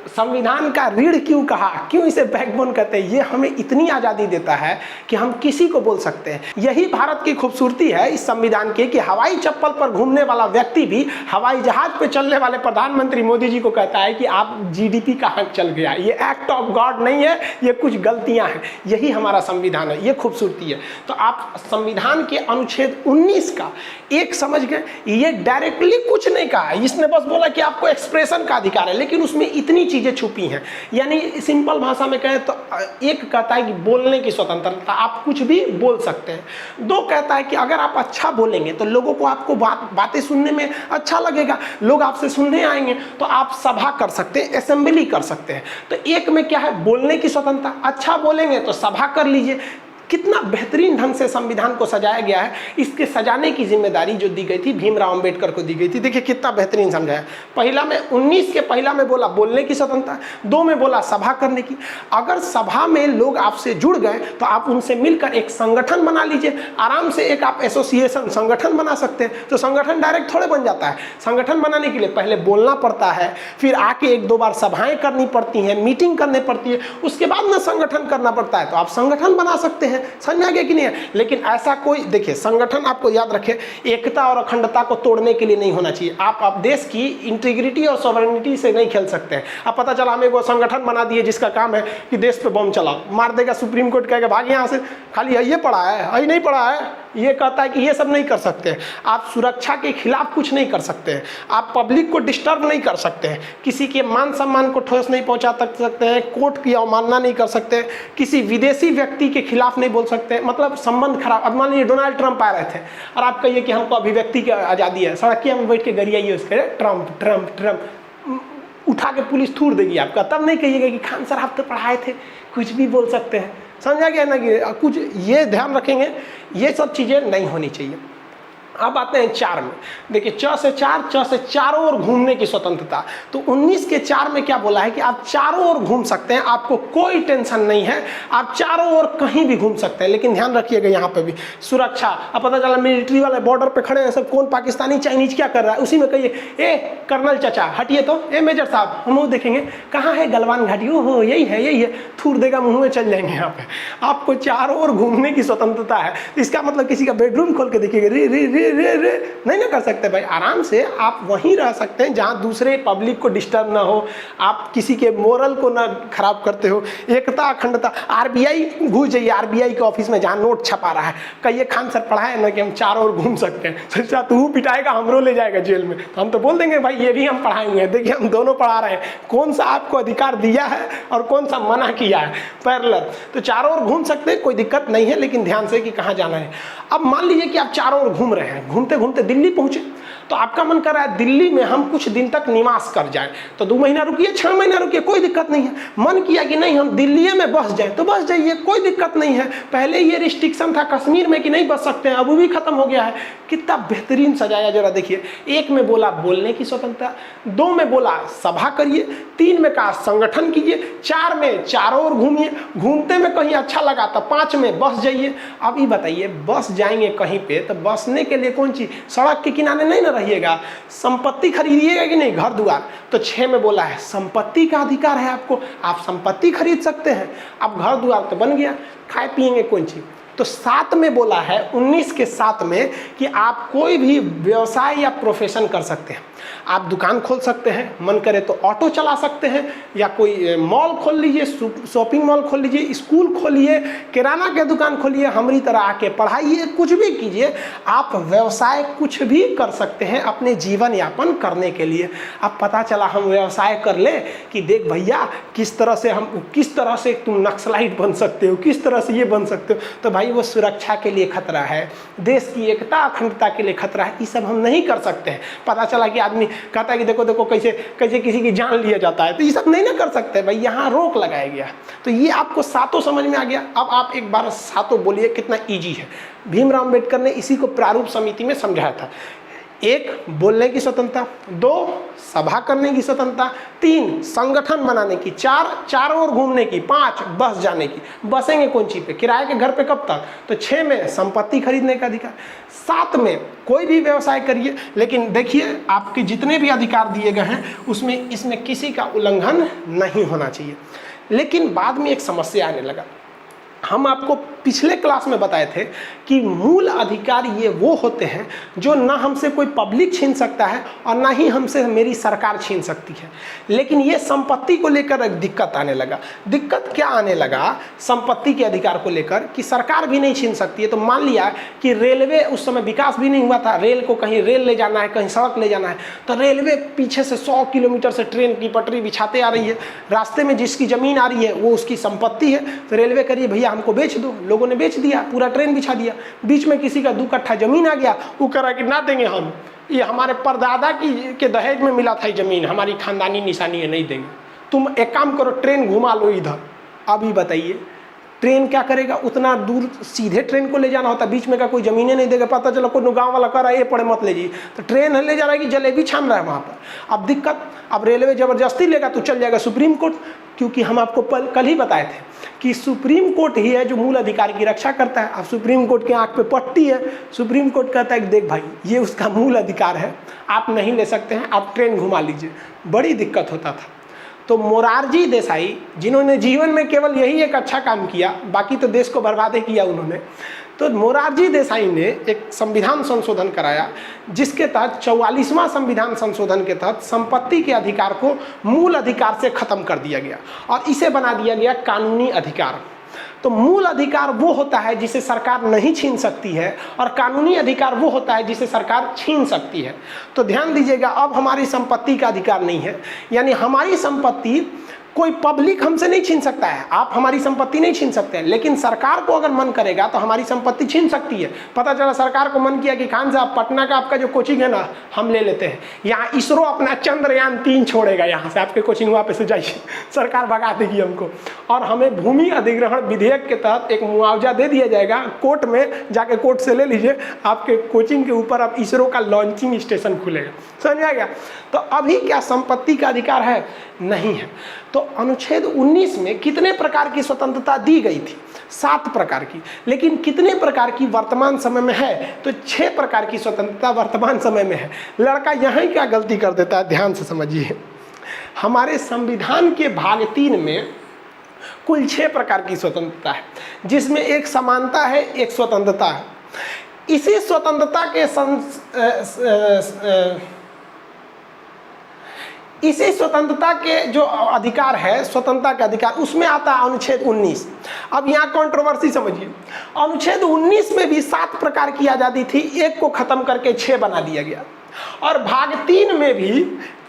संविधान का रीढ़ क्यों कहा, क्यों इसे बैकबोन कहते हैं। ये हमें इतनी आज़ादी देता है कि हम किसी को बोल सकते हैं। यही भारत की खूबसूरती है इस संविधान की कि हवाई चप्पल पर घूमने वाला व्यक्ति भी हवाई जहाज पे चलने वाले प्रधानमंत्री मोदी जी को कहता है कि आप जीडीपी कहाँ चल गया। ये एक्ट ऑफ गॉड नहीं है, ये कुछ गलतियाँ हैं। यही हमारा संविधान है, ये खूबसूरती है। तो आप संविधान के अनुच्छेद 19 का एक समझ गए, ये डायरेक्टली कुछ नहीं कहा, इसने बस बोला कि आपको एक्सप्रेशन का अधिकार है, लेकिन उसमें इतनी चीजें छुपी हैं। यानी सिंपल भाषा में कहें तो एक कहता है कि बोलने की स्वतंत्रता, आप कुछ भी बोल सकते हैं। दो कहता है कि अगर आप अच्छा बोलेंगे तो लोगों को आपको बातें सुनने में अच्छा लगेगा, लोग आपसे सुनने आएंगे, तो आप सभा कर सकते हैं, असेंबली कर सकते हैं। तो एक में क्या है, बोलने की स्वतंत्रता, अच्छा बोलेंगे तो सभा कर लीजिए। कितना बेहतरीन ढंग से संविधान को सजाया गया है। इसके सजाने की जिम्मेदारी जो दी गई थी भीमराव अंबेडकर को दी गई थी। देखिए कितना बेहतरीन समझाया। पहला में 19 के पहला में बोला बोलने की स्वतंत्रता, 2 में बोला सभा करने की। अगर सभा में लोग आपसे जुड़ गए तो आप उनसे मिलकर एक संगठन बना लीजिए, आराम से एक आप एसोसिएशन संगठन बना सकते हैं। तो संगठन डायरेक्ट थोड़े बन जाता है, संगठन बनाने के लिए पहले बोलना पड़ता है, फिर आके 1-2 बार सभाएं करनी पड़ती हैं, मीटिंग करनी पड़ती है, उसके बाद में संगठन करना पड़ता है। तो आप संगठन बना सकते हैं। समझ में आ गया कि नहीं है। लेकिन ऐसा कोई, देखिए संगठन आपको याद रखे एकता और अखंडता को तोड़ने के लिए नहीं होना चाहिए। आप देश की इंटीग्रिटी और सॉवरेनिटी से नहीं खेल सकते हैं। अब पता चला हमें वो संगठन बना दिए जिसका काम है कि देश पे बम चलाओ, मार देगा, सुप्रीम कोर्ट कहेगा भाग यहाँ से, खाली ये पढ़ा है, ये नहीं पढ़ा है, ये कहता है कि ये सब नहीं कर सकते। आप सुरक्षा के खिलाफ कुछ नहीं कर सकते हैं, आप पब्लिक को डिस्टर्ब नहीं कर सकते हैं, किसी के मान सम्मान को ठोस नहीं पहुंचा सकते हैं, कोर्ट की अवमानना नहीं कर सकते, किसी विदेशी व्यक्ति के खिलाफ नहीं बोल सकते, मतलब संबंध खराब। अब मान लीजिए डोनाल्ड ट्रंप आ रहे थे और आप कहिए कि हमको अभिव्यक्ति की आज़ादी है, सड़क में बैठ के गरियाइए उसके ट्रंप ट्रंप ट्रंप, उठा के पुलिस थूर देगी आपका। तब नहीं कहिएगा कि खान सर आप तो पढ़ाए थे, कुछ भी बोल सकते हैं। समझा गया ना कि कुछ ये ध्यान रखेंगे, ये सब चीज़ें नहीं होनी चाहिए। अब आते हैं 4 में। देखिए च से चारों ओर घूमने की स्वतंत्रता। तो 19 के 4 में क्या बोला है कि आप चारों ओर घूम सकते हैं, आपको कोई टेंशन नहीं है, आप चारों ओर कहीं भी घूम सकते हैं। लेकिन ध्यान रखिएगा यहाँ पे भी सुरक्षा। अब पता चला मिलिट्री वाले बॉर्डर पे खड़े हैं सब, कौन पाकिस्तानी चाइनीज क्या कर रहा है, उसी में कहिए ए कर्नल चाचा हटिए तो, ए मेजर साहब हम वो देखेंगे कहाँ है गलवान घाटी, हो यही है, थूर देगा, मुँह में चल जाएंगे। यहाँ पे आपको चारों ओर घूमने की स्वतंत्रता है। इसका मतलब किसी का बेडरूम खोल के देखिएगा रे रे रे रे रे नहीं ना कर सकते भाई। आराम से आप वहीं रह सकते हैं जहां दूसरे पब्लिक को डिस्टर्ब ना हो, आप किसी के मोरल को ना खराब करते हो। एकता अखंडता। आरबीआई घुस जाइए, आरबीआई के ऑफिस में जहां नोट छपा रहा है, कहिए खान सर पढ़ा है ना कि हम चारों ओर घूम सकते हैं। सोचा तू पिटाएगा हमरो ले जाएगा जेल में, तो हम तो बोल देंगे भाई ये भी हम पढ़ाए हुए हैं, देखिए हम दोनों पढ़ा रहे हैं, कौन सा आपको अधिकार दिया है और कौन सा मना किया है, पैरेलल। तो चारों ओर घूम सकते हैं, कोई दिक्कत नहीं है, लेकिन ध्यान से कि कहाँ जाना है। अब मान लीजिए कि आप चारों ओर घूम रहे हैं, घूमते घूमते दिल्ली पहुंचे, तो आपका मन कर रहा है दिल्ली में हम कुछ दिन तक निवास कर जाएं, तो 2 महीना रुकिए, 6 महीना रुकिए, कोई दिक्कत नहीं है। मन किया कि नहीं हम दिल्ली में बस जाएं, तो बस जाइए, कोई दिक्कत नहीं है। पहले ये रिस्ट्रिक्शन था कश्मीर में कि नहीं बस सकते हैं, अब वो भी खत्म हो गया है। कितना बेहतरीन सजाया, जरा देखिए। 1 में बोला बोलने की स्वतंत्रता, 2 में बोला सभा करिए, 3 में कहा संगठन कीजिए, 4 में चारों ओर घूमिए, घूमते में कहीं अच्छा लगा तो 5 में बस जाइए। अब ये बताइए बस जाएंगे कहीं पे तो बसने के लिए कौन चीज, सड़क के किनारे नहीं ना रहिएगा, संपत्ति खरीदिएगा कि नहीं, घर द्वार। तो 6 में बोला है संपत्ति का अधिकार है आपको, आप संपत्ति खरीद सकते हैं। अब घर द्वार तो बन गया, खाए पिएंगे कौन चीज, तो 7 में बोला है, 19 के 7 में, कि आप कोई भी व्यवसाय या प्रोफेशन कर सकते हैं। आप दुकान खोल सकते हैं, मन करे तो ऑटो चला सकते हैं, या कोई मॉल खोल लीजिए, शॉपिंग मॉल खोल लीजिए, स्कूल खोलिए, किराना के दुकान खोलिए, हमारी तरह आके पढ़ाइए, कुछ भी कीजिए। आप व्यवसाय कुछ भी कर सकते हैं अपने जीवन यापन करने के लिए। अब पता चला हम व्यवसाय कर ले कि देख भैया किस तरह से तुम नक्सलाइट बन सकते हो, किस तरह से ये बन सकते हो, तो भाई वो सुरक्षा के लिए खतरा है, देश की एकता अखंडता के लिए खतरा है, ये सब हम नहीं कर सकते हैं। पता चला कि आदमी कहता है कि देखो देखो कैसे कैसे किसी की जान लिया जाता है, तो ये सब नहीं ना कर सकते भाई, यहाँ रोक लगाया गया। तो ये आपको 7 समझ में आ गया। अब आप एक बार 7 बोलिए कितना ईजी है। भीमराव अम्बेडकर ने इसी को प्रारूप समिति में समझाया था। 1 बोलने की स्वतंत्रता, 2 सभा करने की स्वतंत्रता, 3 संगठन बनाने की, 4 चारों ओर घूमने की, 5 बस जाने की। बसेंगे कौन सी पे, किराए के घर पे कब तक, तो 6 में संपत्ति खरीदने का अधिकार, 7 में कोई भी व्यवसाय करिए। लेकिन देखिए आपके जितने भी अधिकार दिए गए हैं उसमें इसमें किसी का उल्लंघन नहीं होना चाहिए। लेकिन बाद में एक समस्या आने लगा। हम आपको पिछले क्लास में बताए थे कि मूल अधिकार ये वो होते हैं जो ना हमसे कोई पब्लिक छीन सकता है और ना ही हमसे मेरी सरकार छीन सकती है। लेकिन ये संपत्ति को लेकर एक दिक्कत आने लगा। दिक्कत क्या आने लगा संपत्ति के अधिकार को लेकर, कि सरकार भी नहीं छीन सकती है। तो मान लिया कि रेलवे उस समय विकास भी नहीं हुआ था, रेल को कहीं रेल ले जाना है, कहीं सड़क ले जाना है, तो रेलवे पीछे से 100 किलोमीटर से ट्रेन की पटरी बिछाते आ रही है, रास्ते में जिसकी ज़मीन आ रही है वो उसकी संपत्ति है। तो रेलवे करिए भैया हमको बेच दो, लोगों ने बेच दिया, पूरा ट्रेन बिछा दिया। बीच में किसी का 2 कट्ठा जमीन आ गया, वो कह रहा कि ना देंगे हम, ये हमारे परदादा के दहेज में मिला था जमीन, हमारी खानदानी निशानी है, नहीं देंगे। तुम एक काम करो, ट्रेन घुमा लो इधर। अभी बताइए ट्रेन क्या करेगा, उतना दूर सीधे ट्रेन को ले जाना होता, बीच में का कोई जमीनें नहीं देगा। पता चला कोई गांव वाला कर रहा है ये पड़े मत ले जाइए, तो ट्रेन ले जा रहा है कि जलेबी छान रहा है वहाँ पर। अब दिक्कत, अब रेलवे जबरदस्ती लेगा तो चल जाएगा सुप्रीम कोर्ट, क्योंकि हम आपको कल ही बताए थे कि सुप्रीम कोर्ट ही है जो मूल अधिकार की रक्षा करता है। अब सुप्रीम कोर्ट के आंख पे पट्टी है, सुप्रीम कोर्ट कहता है कि देख भाई ये उसका मूल अधिकार है, आप नहीं ले सकते हैं, आप ट्रेन घुमा लीजिए। बड़ी दिक्कत होता था। तो मोरारजी देसाई, जिन्होंने जीवन में केवल यही एक अच्छा काम किया, बाकी तो देश को बर्बाद किया उन्होंने, तो मोरारजी देसाई ने एक संविधान संशोधन कराया जिसके तहत 44वां संविधान संशोधन के तहत संपत्ति के अधिकार को मूल अधिकार से खत्म कर दिया गया और इसे बना दिया गया कानूनी अधिकार। तो मूल अधिकार वो होता है जिसे सरकार नहीं छीन सकती है और कानूनी अधिकार वो होता है जिसे सरकार छीन सकती है। तो ध्यान दीजिएगा, अब हमारी संपत्ति का अधिकार नहीं है, यानी हमारी संपत्ति कोई पब्लिक हमसे नहीं छीन सकता है। आप हमारी संपत्ति नहीं छीन सकते हैं, लेकिन सरकार को अगर मन करेगा तो हमारी संपत्ति छीन सकती है। पता चला सरकार को मन किया कि खान साहब पटना का आपका जो कोचिंग है ना हम ले लेते हैं, यहाँ इसरो अपना चंद्रयान 3 छोड़ेगा, यहाँ से आपके कोचिंग वहाँ पे से जाइए, सरकार भगा देगी हमको। और हमें भूमि अधिग्रहण विधेयक के तहत एक मुआवजा दे दिया जाएगा, कोर्ट में जाके कोर्ट से ले लीजिए, आपके कोचिंग के ऊपर अब इसरो का लॉन्चिंग स्टेशन खुलेगा। समझ आ गया? तो अभी क्या संपत्ति का अधिकार है? नहीं है। तो अनुच्छेद 19 में कितने प्रकार की स्वतंत्रता दी गई थी? 7 प्रकार की। लेकिन कितने प्रकार की वर्तमान समय में है? तो 6 प्रकार की स्वतंत्रता वर्तमान समय में है। लड़का यहाँ क्या गलती कर देता है, ध्यान से समझिए। हमारे संविधान के भाग 3 में कुल 6 प्रकार की स्वतंत्रता है, जिसमें एक समानता है, एक स्वतंत्रता है। इसी स्वतंत्रता के इसी स्वतंत्रता के जो अधिकार है, स्वतंत्रता के अधिकार, उसमें आता है अनुच्छेद 19। अब यहाँ कंट्रोवर्सी समझिए, अनुच्छेद 19 में भी 7 प्रकार की आज़ादी थी, एक को खत्म करके 6 बना दिया गया। और भाग 3 में भी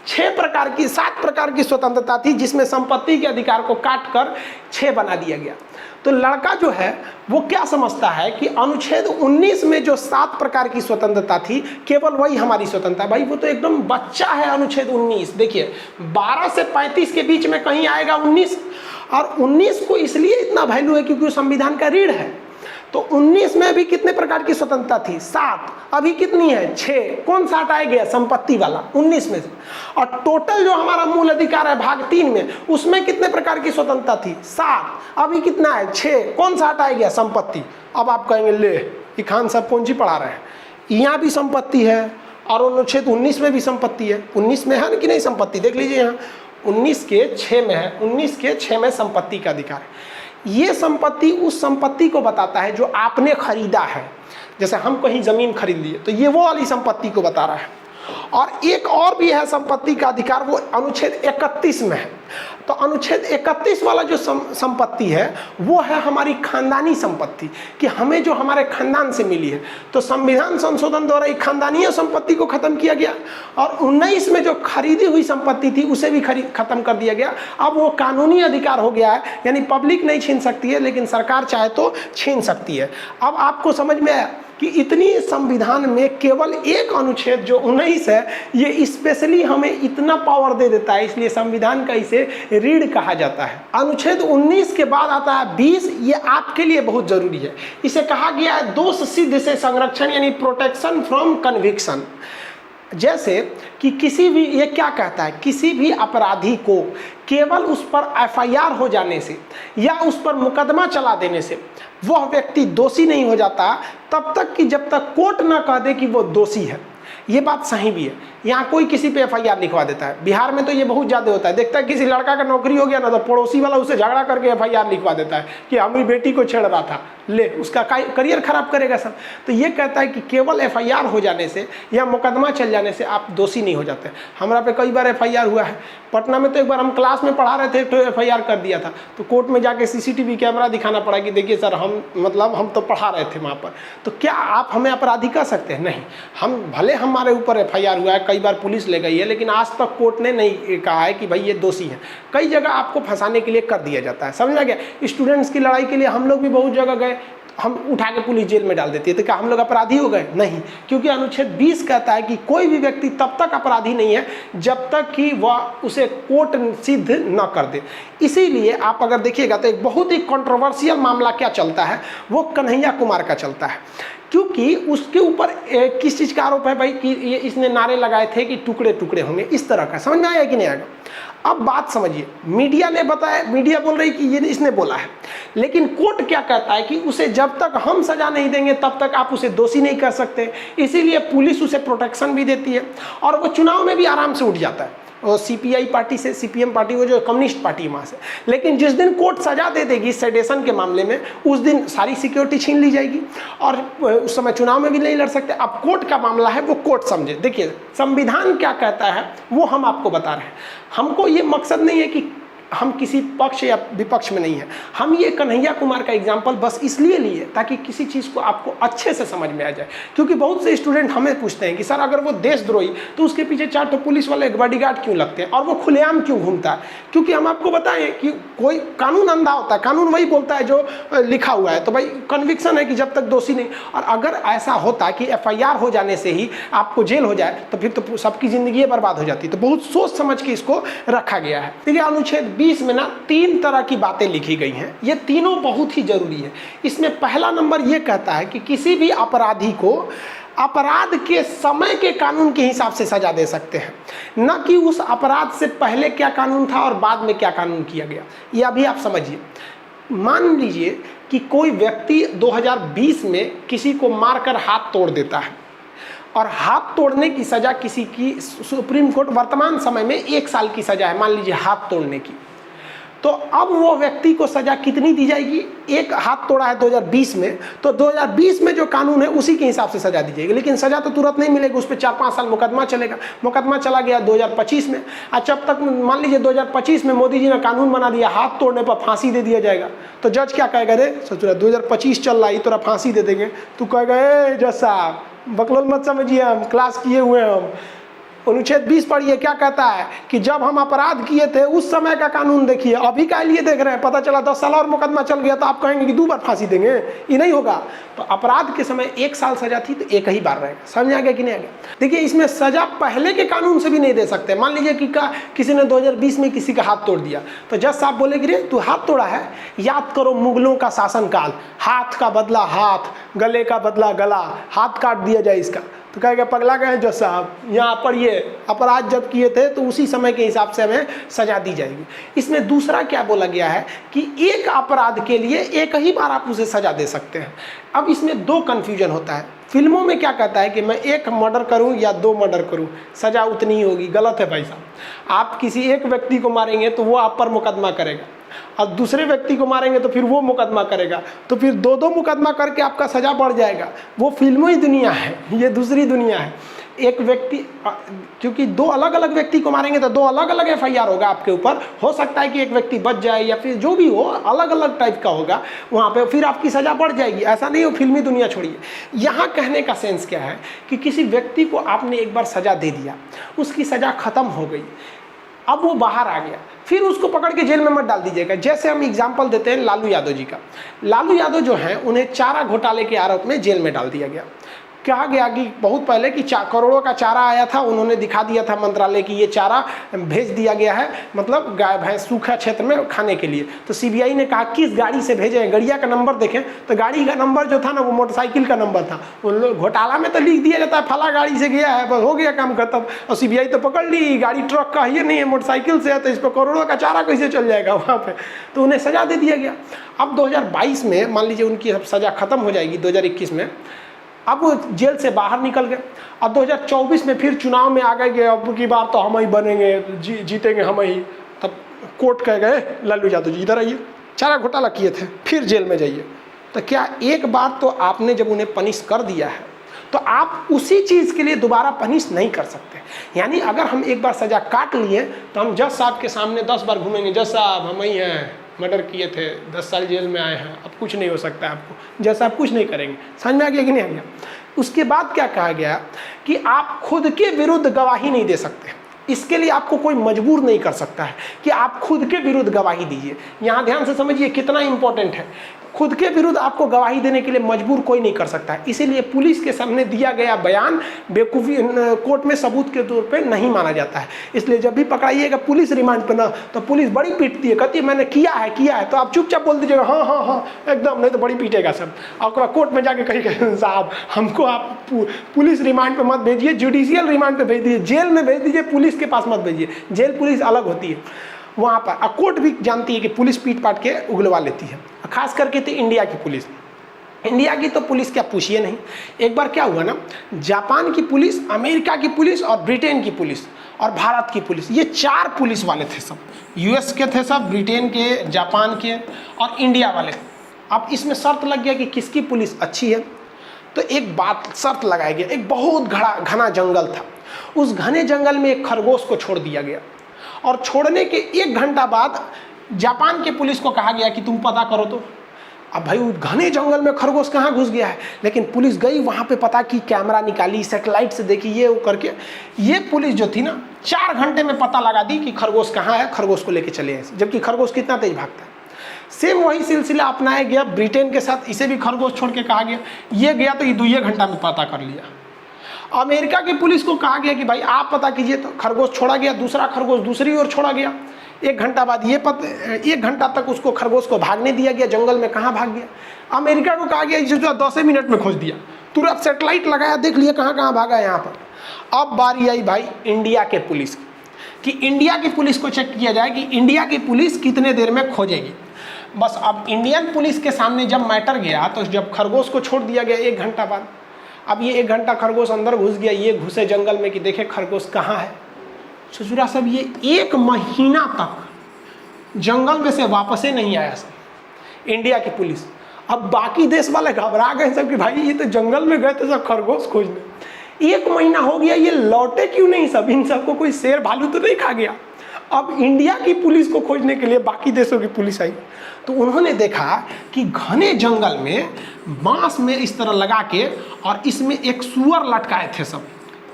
7 प्रकार की स्वतंत्रता थी, जिसमें संपत्ति के अधिकार को काट कर 6 बना दिया गया। तो लड़का जो है वो क्या समझता है कि अनुच्छेद 19 में जो 7 प्रकार की स्वतंत्रता थी केवल वही हमारी स्वतंत्रता। भाई वो तो एकदम बच्चा है अनुच्छेद 19। देखिए 12 से 35 के बीच में कहीं आएगा 19, और 19 को इसलिए इतना वैल्यू है क्योंकि वो संविधान का रीढ़ है। तो 19 में भी कितने प्रकार की स्वतंत्रता थी? 7। अभी कितनी है? 6। कौन सा हटाया गया? संपत्ति वाला 19 में से। और टोटल जो हमारा मूल अधिकार है भाग 3 में, उसमें कितने प्रकार की स्वतंत्रता थी? 7। अभी कितना है? 6। कौन सा हटाया गया? संपत्ति। अब आप कहेंगे ले कि खान साहब कौन सी पढ़ा रहे हैं, यहाँ भी संपत्ति है और अनुच्छेद 19 में भी संपत्ति है। 19 में है कि नहीं संपत्ति? देख लीजिए यहाँ 19 के 6 में है, 19 के 6 में संपत्ति का अधिकार है। ये संपत्ति उस संपत्ति को बताता है जो आपने खरीदा है। जैसे हम कहीं ज़मीन खरीद लिए तो ये वो वाली संपत्ति को बता रहा है। और एक और भी है संपत्ति का अधिकार, वो अनुच्छेद 31 में है। तो अनुच्छेद 31 वाला जो संपत्ति है वो है हमारी खानदानी संपत्ति, कि हमें जो हमारे खानदान से मिली है। तो संविधान संशोधन द्वारा एक खानदानी संपत्ति को खत्म किया गया और 19 में जो खरीदी हुई संपत्ति थी उसे भी खत्म कर दिया गया। अब वो कानूनी अधिकार हो गया है, यानी पब्लिक नहीं छीन सकती है लेकिन सरकार चाहे तो छीन सकती है। अब आपको समझ में आया कि इतनी संविधान में केवल एक अनुच्छेद जो 19 है ये स्पेशली हमें इतना पावर दे देता है, इसलिए संविधान का इसे रीढ़ कहा जाता है। अनुच्छेद 19 के बाद आता है 20, ये आपके लिए बहुत जरूरी है। इसे कहा गया है दोष सिद्ध से संरक्षण, यानी प्रोटेक्शन फ्रॉम कन्विक्शन। जैसे कि किसी भी, ये क्या कहता है, किसी भी अपराधी को केवल उस पर एफआईआर हो जाने से या उस पर मुकदमा चला देने से वह व्यक्ति दोषी नहीं हो जाता तब तक कि जब तक कोर्ट ना कह दे कि वो दोषी है। ये बात सही भी है। यहाँ कोई किसी पे एफआईआर लिखवा देता है, बिहार में तो ये बहुत ज़्यादा होता है। देखता है किसी लड़का का नौकरी हो गया ना तो पड़ोसी वाला उसे झगड़ा करके एफआईआर लिखवा देता है कि हमारी बेटी को छेड़ रहा था, ले उसका करियर खराब करेगा सब। तो ये कहता है कि केवल एफआईआर हो जाने से या मुकदमा चल जाने से आप दोषी नहीं हो जाते। हमारा पे कई बार एफआईआर हुआ है। पटना में तो एक बार हम क्लास में पढ़ा रहे थे तो एफआईआर कर दिया था, तो कोर्ट में जाके सीसीटीवी कैमरा दिखाना पड़ा कि देखिए सर हम तो पढ़ा रहे थे वहाँ पर। तो क्या आप हमें अपराधी कह सकते हैं? नहीं। हम भले हमारे ऊपर एफआईआर हुआ है, कई बार पुलिस ले गई है, लेकिन आज तक कोर्ट ने नहीं कहा है कि भाई ये दोषी है। कई जगह आपको फंसाने के लिए कर दिया जाता है, समझ में आ गया। स्टूडेंट्स की लड़ाई के लिए हम लोग भी बहुत जगह गए, हम उठा के पुलिस जेल में डाल देती है। तो क्या हम लोग अपराधी हो गए? नहीं, क्योंकि अनुच्छेद 20 कहता है कि कोई भी व्यक्ति तब तक अपराधी नहीं है जब तक कि वह उसे कोर्ट सिद्ध न कर दे। इसीलिए आप अगर देखिएगा तो एक बहुत ही कंट्रोवर्शियल मामला क्या चलता है, वो कन्हैया कुमार का चलता है। क्योंकि उसके ऊपर किस चीज़ का आरोप है भाई कि ये इसने नारे लगाए थे कि टुकड़े टुकड़े होंगे, इस तरह का। समझ में आया कि नहीं आएगा? अब बात समझिए, मीडिया ने बताया, मीडिया बोल रही कि ये इसने बोला है, लेकिन कोर्ट क्या कहता है कि उसे जब तक हम सजा नहीं देंगे तब तक आप उसे दोषी नहीं कर सकते। इसीलिए पुलिस उसे प्रोटेक्शन भी देती है और वो चुनाव में भी आराम से उठ जाता है। और सीपीआई पार्टी से, सीपीएम पार्टी, वो जो कम्युनिस्ट पार्टी है वहाँ से। लेकिन जिस दिन कोर्ट सजा दे देगी सेडेशन के मामले में, उस दिन सारी सिक्योरिटी छीन ली जाएगी और उस समय चुनाव में भी नहीं लड़ सकते। अब कोर्ट का मामला है, वो कोर्ट समझे। देखिए संविधान क्या कहता है वो हम आपको बता रहे हैं। हमको ये मकसद नहीं है कि हम किसी पक्ष या विपक्ष में नहीं है। हम ये कन्हैया कुमार का एग्जाम्पल बस इसलिए लिए ताकि किसी चीज़ को आपको अच्छे से समझ में आ जाए। क्योंकि बहुत से स्टूडेंट हमें पूछते हैं कि सर अगर वो देशद्रोही तो उसके पीछे 4 तो पुलिस वाले बॉडीगार्ड क्यों लगते हैं और वो खुलेआम क्यों घूमता है? क्योंकि हम आपको बताएं कि कोई कानून अंधा होता है, कानून वही बोलता है जो लिखा हुआ है। तो भाई कन्विक्शन है कि जब तक दोषी नहीं, और अगर ऐसा होता कि एफआईआर हो जाने से ही आपको जेल हो जाए तो फिर तो सबकी जिंदगी बर्बाद हो जाती। तो बहुत सोच समझ के इसको रखा गया है। देखिए अनुच्छेद 20 में ना 3 तरह की बातें लिखी गई हैं, ये तीनों बहुत ही जरूरी है। इसमें पहला नंबर ये कहता है कि किसी भी अपराधी को अपराध के समय के कानून के हिसाब से सजा दे सकते हैं, न कि उस अपराध से पहले क्या कानून था और बाद में क्या कानून किया गया। ये अभी आप समझिए। मान लीजिए कि कोई व्यक्ति 2020 में किसी को मारकर हाथ तोड़ देता है और हाथ तोड़ने की सजा किसी की सुप्रीम कोर्ट वर्तमान समय में 1 साल की सजा है, मान लीजिए हाथ तोड़ने की। तो अब वो व्यक्ति को सजा कितनी दी जाएगी? एक हाथ तोड़ा है 2020 में, तो 2020 में जो कानून है उसी के हिसाब से सजा दी जाएगी। लेकिन सजा तो तुरंत नहीं मिलेगी, उस पर 4-5 साल मुकदमा चलेगा। मुकदमा चला गया 2025 में, और जब तक मान लीजिए 2025 में मोदी जी ने कानून बना दिया हाथ तोड़ने पर फांसी दे दिया जाएगा, तो जज क्या कहेगा? रे सोच रहा 2025 चल रहा है, तोरा फांसी दे देंगे। तू कहेगा ए जज साहब बकलोल मत समझिए, हम क्लास किए हुए हैं। हम अनुच्छेद 20 पढ़िए, क्या कहता है कि जब हम अपराध किए थे उस समय का कानून देखिए, अभी का लिए देख रहे हैं, पता चला 10 साल और मुकदमा चल गया तो आप कहेंगे कि 2 बार फांसी देंगे, ये नहीं होगा। तो अपराध के समय 1 साल सजा थी तो 1 ही बार रहेगा। समझ आ गया कि नहीं आ गया? देखिए इसमें सजा पहले के कानून से भी नहीं दे सकते। मान लीजिए कि किसी ने 2020 में किसी का हाथ तोड़ दिया, तो जज साहब बोले कि रे तू हाथ तोड़ा है, याद करो मुगलों का शासनकाल, हाथ का बदला हाथ, गले का बदला गला, हाथ काट दिया जाए इसका। तो कहेगा पगला गए जज साहब, यहाँ पर ये अपराध जब किए थे तो उसी समय के हिसाब से हमें सजा दी जाएगी। इसमें दूसरा क्या बोला गया है कि एक अपराध के लिए 1 ही बार आप उसे सजा दे सकते हैं। अब इसमें 2 कन्फ्यूजन होता है। फिल्मों में क्या कहता है कि मैं 1 मर्डर करूं या 2 मर्डर करूं, सजा उतनी ही होगी। गलत है भाई साहब। आप किसी एक व्यक्ति को मारेंगे तो वो आप पर मुकदमा करेगा, और दूसरे व्यक्ति को मारेंगे तो फिर वो मुकदमा करेगा, तो फिर दो दो मुकदमा करके आपका सजा बढ़ जाएगा। वो फिल्मों ही दुनिया है, ये दूसरी दुनिया है। एक व्यक्ति, क्योंकि दो अलग अलग व्यक्ति को मारेंगे तो दो अलग अलग FIR होगा आपके ऊपर। हो सकता है कि एक व्यक्ति बच जाए या फिर जो भी हो, अलग अलग टाइप का होगा वहाँ पे, फिर आपकी सज़ा बढ़ जाएगी। ऐसा नहीं हो, फिल्मी दुनिया छोड़िए। यहाँ कहने का सेंस क्या है कि किसी व्यक्ति को आपने एक बार सज़ा दे दिया, उसकी सज़ा ख़त्म हो गई, अब वो बाहर आ गया, फिर उसको पकड़ के जेल में मत डाल दीजिएगा। जैसे हम एग्जाम्पल देते हैं लालू यादव जी का। लालू यादव जो हैं उन्हें चारा घोटाले के आरोप में जेल में डाल दिया गया। कहा गया कि बहुत पहले कि करोड़ों का चारा आया था, उन्होंने दिखा दिया था मंत्रालय की ये चारा भेज दिया गया है, मतलब गाय भैंस सूखा क्षेत्र में खाने के लिए। तो CBI ने कहा किस गाड़ी से भेजें, गाड़िया का नंबर देखें, तो गाड़ी का नंबर जो था ना वो मोटरसाइकिल का नंबर था। उन लोग घोटाला में तो लिख दिया जाता है फला गाड़ी से गया है, बस हो गया काम खत्म। और CBI तो पकड़ ली, गाड़ी ट्रक का ये नहीं है, मोटरसाइकिल से है, तो इस पर करोड़ों का चारा कैसे चल जाएगा वहाँ पर। तो उन्हें सजा दे दिया गया। अब 2022 में मान लीजिए उनकी सज़ा खत्म हो जाएगी 2021 में, अब वो जेल से बाहर निकल गए। अब 2024 में फिर चुनाव में आ गए कि अब की बार तो हम ही बनेंगे, जीतेंगे हम ही। तब कोर्ट कह गए लालू यादव जी इधर आइए, चारा घोटाला किए थे, फिर जेल में जाइए। तो क्या एक बार तो आपने जब उन्हें पनिश कर दिया है तो आप उसी चीज़ के लिए दोबारा पनिश नहीं कर सकते। यानी अगर हम एक बार सज़ा काट लिए तो हम जज साहब के सामने 10 बार घूमेंगे, जज साहब हम ही हैं, मर्डर किए थे, 10 साल जेल में आए हैं, अब कुछ नहीं हो सकता है आपको, जैसा आप कुछ नहीं करेंगे। समझ में आ गया कि नहीं आ गया? उसके बाद क्या कहा गया कि आप खुद के विरुद्ध गवाही नहीं दे सकते। इसके लिए आपको कोई मजबूर नहीं कर सकता है कि आप खुद के विरुद्ध गवाही दीजिए। यहाँ ध्यान से समझिए कितना इंपॉर्टेंट है। खुद के विरुद्ध आपको गवाही देने के लिए मजबूर कोई नहीं कर सकता है। इसीलिए पुलिस के सामने दिया गया बयान बेवकूफ़ी कोर्ट में सबूत के तौर पे नहीं माना जाता है। इसलिए जब भी पकड़ाइएगा पुलिस रिमांड पे ना, तो पुलिस बड़ी पीटती है, कहती है मैंने किया है, तो आप चुपचाप बोल दीजिएगा हाँ हाँ हाँ एकदम, नहीं तो बड़ी पीटेगा सब। और कोर्ट में जाके कहिएगा साहब हमको आप पुलिस रिमांड पे मत भेजिए, जुडिशियल रिमांड पे भेज दीजिए, जेल में भेज दीजिए, पुलिस के पास मत भेजिए। जेल पुलिस अलग होती है वहाँ पर। कोर्ट भी जानती है कि पुलिस पीट पाट के उगलवा लेती है, खास करके तो इंडिया की पुलिस। इंडिया की तो पुलिस क्या पूछिए नहीं। एक बार क्या हुआ ना, जापान की पुलिस, अमेरिका की पुलिस और ब्रिटेन की पुलिस और भारत की पुलिस, ये 4 पुलिस वाले थे सब। US के थे सब, ब्रिटेन के, जापान के और इंडिया वाले। अब इसमें शर्त लग गया कि किसकी पुलिस अच्छी है। तो एक बात शर्त लगाया गया, एक बहुत घना जंगल था, उस घने जंगल में एक खरगोश को छोड़ दिया गया और छोड़ने के 1 घंटा बाद जापान के पुलिस को कहा गया कि तुम पता करो। तो अब भाई घने जंगल में खरगोश कहाँ घुस गया है, लेकिन पुलिस गई वहाँ पे, पता की, कैमरा निकाली, सेटेलाइट से देखी, ये वो करके ये पुलिस जो थी ना 4 घंटे में पता लगा दी कि खरगोश कहाँ है, खरगोश को लेके चले हैं। जबकि खरगोश कितना तेज भागता है। सेम वही सिलसिला अपनाया गया ब्रिटेन के साथ, इसे भी खरगोश छोड़ के कहा गया, ये गया तो ये 2 घंटा में पता कर लिया। अमेरिका की पुलिस को कहा गया कि भाई आप पता कीजिए, तो खरगोश छोड़ा गया, दूसरा खरगोश दूसरी ओर छोड़ा गया। 1 घंटा बाद 1 घंटा तक उसको खरगोश को भागने दिया गया, जंगल में कहाँ भाग गया। अमेरिका को कहा गया जो 10 मिनट में खोज दिया, तुरंत सेटेलाइट लगाया, देख लिया कहाँ कहाँ भागा यहाँ पर। अब बारी आई भाई इंडिया के पुलिस की, कि इंडिया की पुलिस को चेक किया जाए कि इंडिया की पुलिस कितने देर में खोजेगी। बस अब इंडियन पुलिस के सामने जब मैटर गया, तो जब खरगोश को छोड़ दिया गया 1 घंटा बाद, अब ये 1 घंटा खरगोश अंदर घुस गया, ये घुसे जंगल में कि देखे खरगोश कहाँ है। ससुरा सब ये 1 महीना तक जंगल में से वापस ही नहीं आया सब इंडिया की पुलिस। अब बाकी देश वाले घबरा गए सब कि भाई ये तो जंगल में गए थे सब खरगोश खोजने, 1 महीना हो गया, ये लौटे क्यों नहीं सब, इन सबको कोई शेर भालू तो नहीं खा गया। अब इंडिया की पुलिस को खोजने के लिए बाकी देशों की पुलिस आई, तो उन्होंने देखा कि घने जंगल में बांस में इस तरह लगा के और इसमें एक सुअर लटकाए थे सब।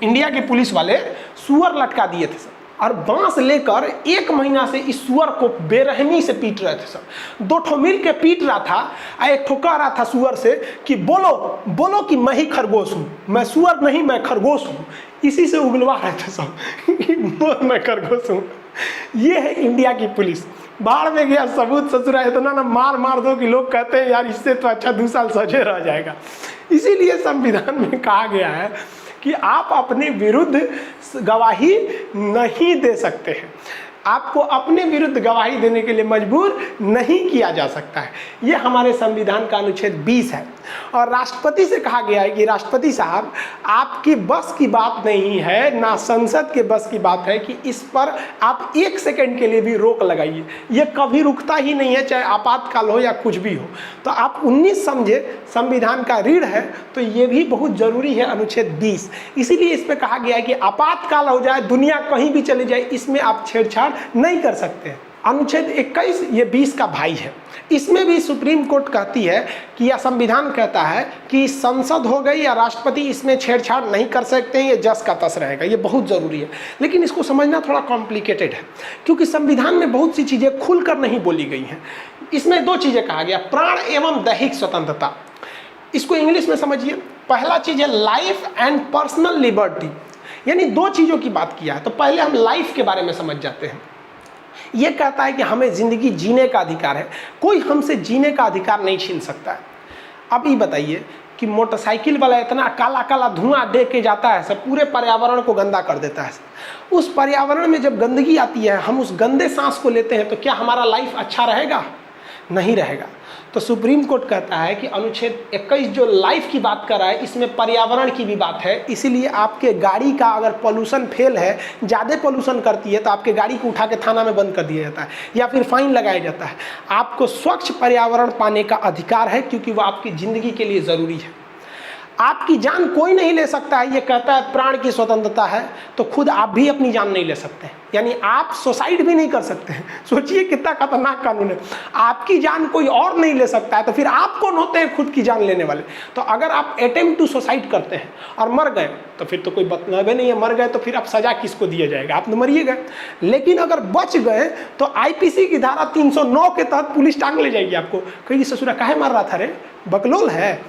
इंडिया के पुलिस वाले सुअर लटका दिए थे सब, और बांस लेकर 1 महीना से इस सुअर को बेरहमी से पीट रहे थे सब। 2 ठो मिल के पीट रहा था, और 1 ठो कह रहा था सुअर से कि बोलो बोलो कि मैं ही खरगोश हूँ, मैं सुअर नहीं मैं खरगोश हूँ। इसी से उगलवा रहे थे सब मैं खरगोश हूँ। ये है इंडिया की पुलिस। बाढ़ में गया सबूत ससुरा इतना ना मार दो कि लोग कहते हैं यार इससे तो अच्छा 2 साल सजे रह जाएगा। इसीलिए संविधान में कहा गया है कि आप अपने विरुद्ध गवाही नहीं दे सकते हैं। आपको अपने विरुद्ध गवाही देने के लिए मजबूर नहीं किया जा सकता है। ये हमारे संविधान का अनुच्छेद 20 है। और राष्ट्रपति से कहा गया है कि राष्ट्रपति साहब, आपकी बस की बात नहीं है, ना संसद के बस की बात है कि इस पर आप 1 सेकंड के लिए भी रोक लगाइए। ये कभी रुकता ही नहीं है, चाहे आपातकाल हो या कुछ भी हो। तो आप 19 समझे, संविधान का रीढ़ है, तो ये भी बहुत जरूरी है अनुच्छेद 20। इसीलिए इस पे कहा गया है कि आपातकाल हो जाए, दुनिया कहीं भी चली जाए, इसमें आप छेड़छाड़ नहीं कर सकते हैं। अनुच्छेद 21 ये 20 का भाई है। इसमें भी सुप्रीम कोर्ट कहती है कि या संविधान कहता है कि संसद हो गई या राष्ट्रपति इसमें छेड़छाड़ नहीं कर सकते हैं, ये जस का तस रहेगा। ये बहुत ज़रूरी है, लेकिन इसको समझना थोड़ा कॉम्प्लिकेटेड है, क्योंकि संविधान में बहुत सी चीज़ें खुलकर नहीं बोली गई हैं। इसमें 2 चीज़ें कहा गया, प्राण एवं दैहिक स्वतंत्रता। इसको इंग्लिश में समझिए। पहला चीज़ है लाइफ एंड पर्सनल लिबर्टी, यानी 2 चीज़ों की बात किया है। तो पहले हम लाइफ के बारे में समझ जाते हैं। ये कहता है कि हमें ज़िंदगी जीने का अधिकार है, कोई हमसे जीने का अधिकार नहीं छीन सकता है। अब ये बताइए कि मोटरसाइकिल वाला इतना काला काला धुआं दे के जाता है, सब पूरे पर्यावरण को गंदा कर देता है। उस पर्यावरण में जब गंदगी आती है, हम उस गंदे सांस को लेते हैं, तो क्या हमारा लाइफ अच्छा रहेगा? नहीं रहेगा। तो सुप्रीम कोर्ट कहता है कि अनुच्छेद 21 जो लाइफ की बात कर रहा है, इसमें पर्यावरण की भी बात है। इसीलिए आपके गाड़ी का अगर पोल्यूशन फेल है, ज़्यादा पोल्यूशन करती है, तो आपके गाड़ी को उठा के थाना में बंद कर दिया जाता है या फिर फाइन लगाया जाता है। आपको स्वच्छ पर्यावरण पाने का अधिकार है, क्योंकि वो आपकी ज़िंदगी के लिए ज़रूरी है। आपकी जान कोई नहीं ले सकता है, ये कहता है प्राण की स्वतंत्रता है, तो खुद आप भी अपनी जान नहीं ले सकते, यानी आप सुसाइड भी नहीं कर सकते हैं। सोचिए कितना खतरनाक कानून है। आपकी जान कोई और नहीं ले सकता है, तो फिर आप कौन होते हैं खुद की जान लेने वाले? तो अगर आप अटेम्प्ट टू सुसाइड करते हैं और मर गए, तो फिर तो कोई मतलब नहीं है। मर गए तो फिर आप सजा किसको दिया जाएगा? आप तो मरिए गए। लेकिन अगर बच गए तो IPC की धारा 309 के तहत पुलिस टांग ले जाएगी आपको, कहीं ससुरा काहे मार रहा था रे, बकलोल है,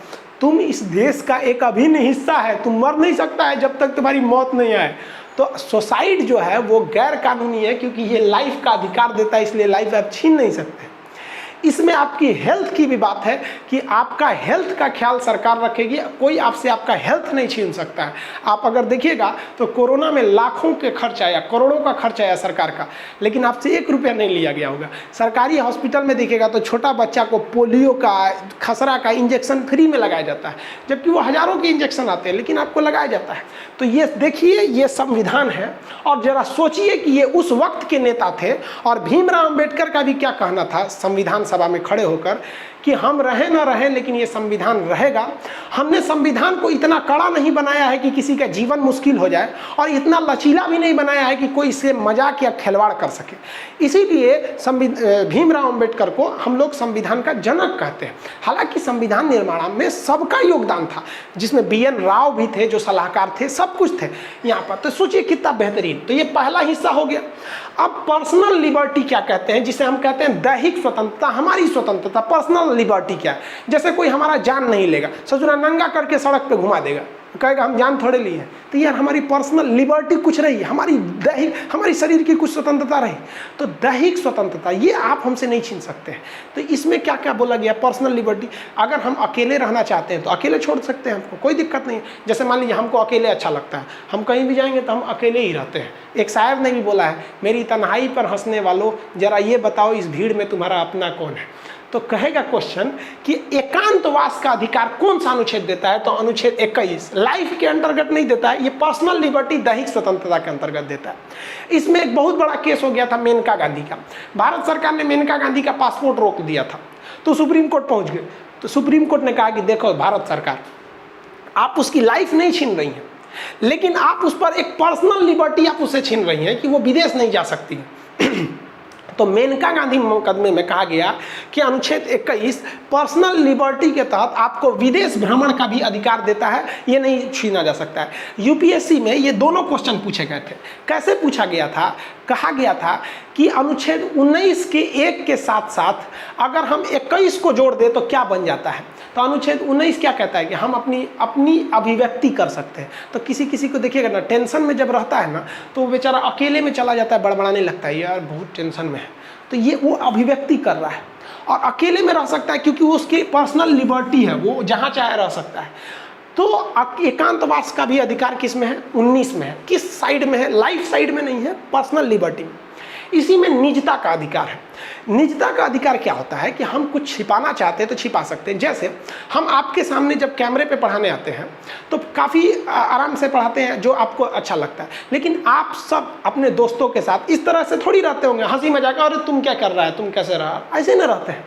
तुम इस देश का एक अभिन्न हिस्सा है, तुम मर नहीं सकता है जब तक तुम्हारी मौत नहीं आए। तो सुसाइड जो है वो गैर कानूनी है, क्योंकि ये लाइफ का अधिकार देता है, इसलिए लाइफ आप छीन नहीं सकते। इसमें आपकी हेल्थ की भी बात है कि आपका हेल्थ का ख्याल सरकार रखेगी, कोई आपसे आपका हेल्थ नहीं छीन सकता है। आप अगर देखिएगा तो कोरोना में लाखों के खर्च आया, करोड़ों का खर्च आया सरकार का, लेकिन आपसे 1 रुपया नहीं लिया गया होगा। सरकारी हॉस्पिटल में देखिएगा तो छोटा बच्चा को पोलियो का, खसरा का इंजेक्शन फ्री में लगाया जाता है, जबकि वो हज़ारों के इंजेक्शन आते हैं, लेकिन आपको लगाया जाता है। तो ये देखिए, ये संविधान है। और जरा सोचिए कि ये उस वक्त के नेता थे, और भीमराव अंबेडकर का भी क्या कहना था संविधान सभा में खड़े होकर कि हम रहे ना रहे, लेकिन ये संविधान रहेगा। हमने संविधान को इतना कड़ा नहीं बनाया है कि किसी का जीवन मुश्किल हो जाए, और इतना लचीला भी नहीं बनाया है कि कोई इससे मजाक या खिलवाड़ कर सके। इसीलिए भीमराव अंबेडकर को हम लोग संविधान का जनक कहते हैं। हालांकि संविधान निर्माण में सबका योगदान था, जिसमें BN राव भी थे जो सलाहकार थे, सब कुछ थे यहाँ पर। तो सोचिए कितना बेहतरीन। तो ये पहला हिस्सा हो गया। अब पर्सनल लिबर्टी क्या कहते हैं, जिसे हम कहते हैं दैहिक स्वतंत्रता, हमारी स्वतंत्रता। पर्सनल लिबर्टी क्या है? जैसे कोई हमारा जान नहीं लेगा, ससुरा नंगा करके सड़क पे घुमा देगा, कहेगा हम जान थोड़े लिए हैं, तो यार हमारी पर्सनल लिबर्टी कुछ रही, हमारी दैहिक, हमारी शरीर की कुछ स्वतंत्रता रही। तो दैहिक स्वतंत्रता ये आप हमसे नहीं छीन सकते हैं। तो इसमें क्या क्या बोला गया? पर्सनल लिबर्टी, अगर हम अकेले रहना चाहते हैं तो अकेले छोड़ सकते हैं, हमको कोई दिक्कत नहीं है। जैसे मान लीजिए हमको अकेले अच्छा लगता है, हम कहीं भी जाएंगे तो हम अकेले ही रहते हैं। एक शायर ने भी बोला है, मेरी तन्हाई पर हंसने वालों जरा ये बताओ इस भीड़ में तुम्हारा अपना कौन है। तो कहेगा क्वेश्चन कि एकांतवास का अधिकार कौन सा अनुच्छेद देता है? तो अनुच्छेद 21 लाइफ के अंतर्गत नहीं देता है, ये पर्सनल लिबर्टी दैहिक स्वतंत्रता के अंतर्गत देता है। इसमें एक बहुत बड़ा केस हो गया था मेनका गांधी का। भारत सरकार ने मेनका गांधी का पासपोर्ट रोक दिया था, तो सुप्रीम कोर्ट पहुंच गए। तो सुप्रीम कोर्ट ने कहा कि देखो भारत सरकार, आप उसकी लाइफ नहीं छीन रही हैं, लेकिन आप उस पर एक पर्सनल लिबर्टी आप उससे छीन रही हैं कि वो विदेश नहीं जा सकती तो मेनका गांधी मुकदमे में कहा गया कि अनुच्छेद 21 पर्सनल लिबर्टी के तहत आपको विदेश भ्रमण का भी अधिकार देता है, ये नहीं छीना जा सकता है। यूपीएससी में ये दोनों क्वेश्चन पूछे गए थे। कैसे पूछा गया था? कहा गया था कि अनुच्छेद 19 के 1 के साथ साथ अगर हम 21 को जोड़ दें तो क्या बन जाता है? तो अनुच्छेद 19 क्या कहता है कि हम अपनी अभिव्यक्ति कर सकते हैं। तो किसी को देखिएगा ना, टेंशन में जब रहता है ना, तो वो बेचारा अकेले में चला जाता है, बड़बड़ाने लगता है, यार बहुत टेंशन में है। तो ये वो अभिव्यक्ति कर रहा है, और अकेले में रह सकता है क्योंकि उसकी पर्सनल लिबर्टी है, वो जहाँ चाहे रह सकता है। तो एकांतवास का भी अधिकार किस में है? 19 में है। किस साइड में है? लाइफ साइड में नहीं है, पर्सनल लिबर्टी में। इसी में निजता का अधिकार है। निजता का अधिकार क्या होता है कि हम कुछ छिपाना चाहते हैं तो छिपा सकते हैं। जैसे हम आपके सामने जब कैमरे पे पढ़ाने आते हैं तो काफ़ी आराम से पढ़ाते हैं जो आपको अच्छा लगता है, लेकिन आप सब अपने दोस्तों के साथ इस तरह से थोड़ी रहते होंगे, हंसी मजाक, अरे तुम क्या कर रहा है, तुम कैसे रहा, ऐसे ना रहते हैं।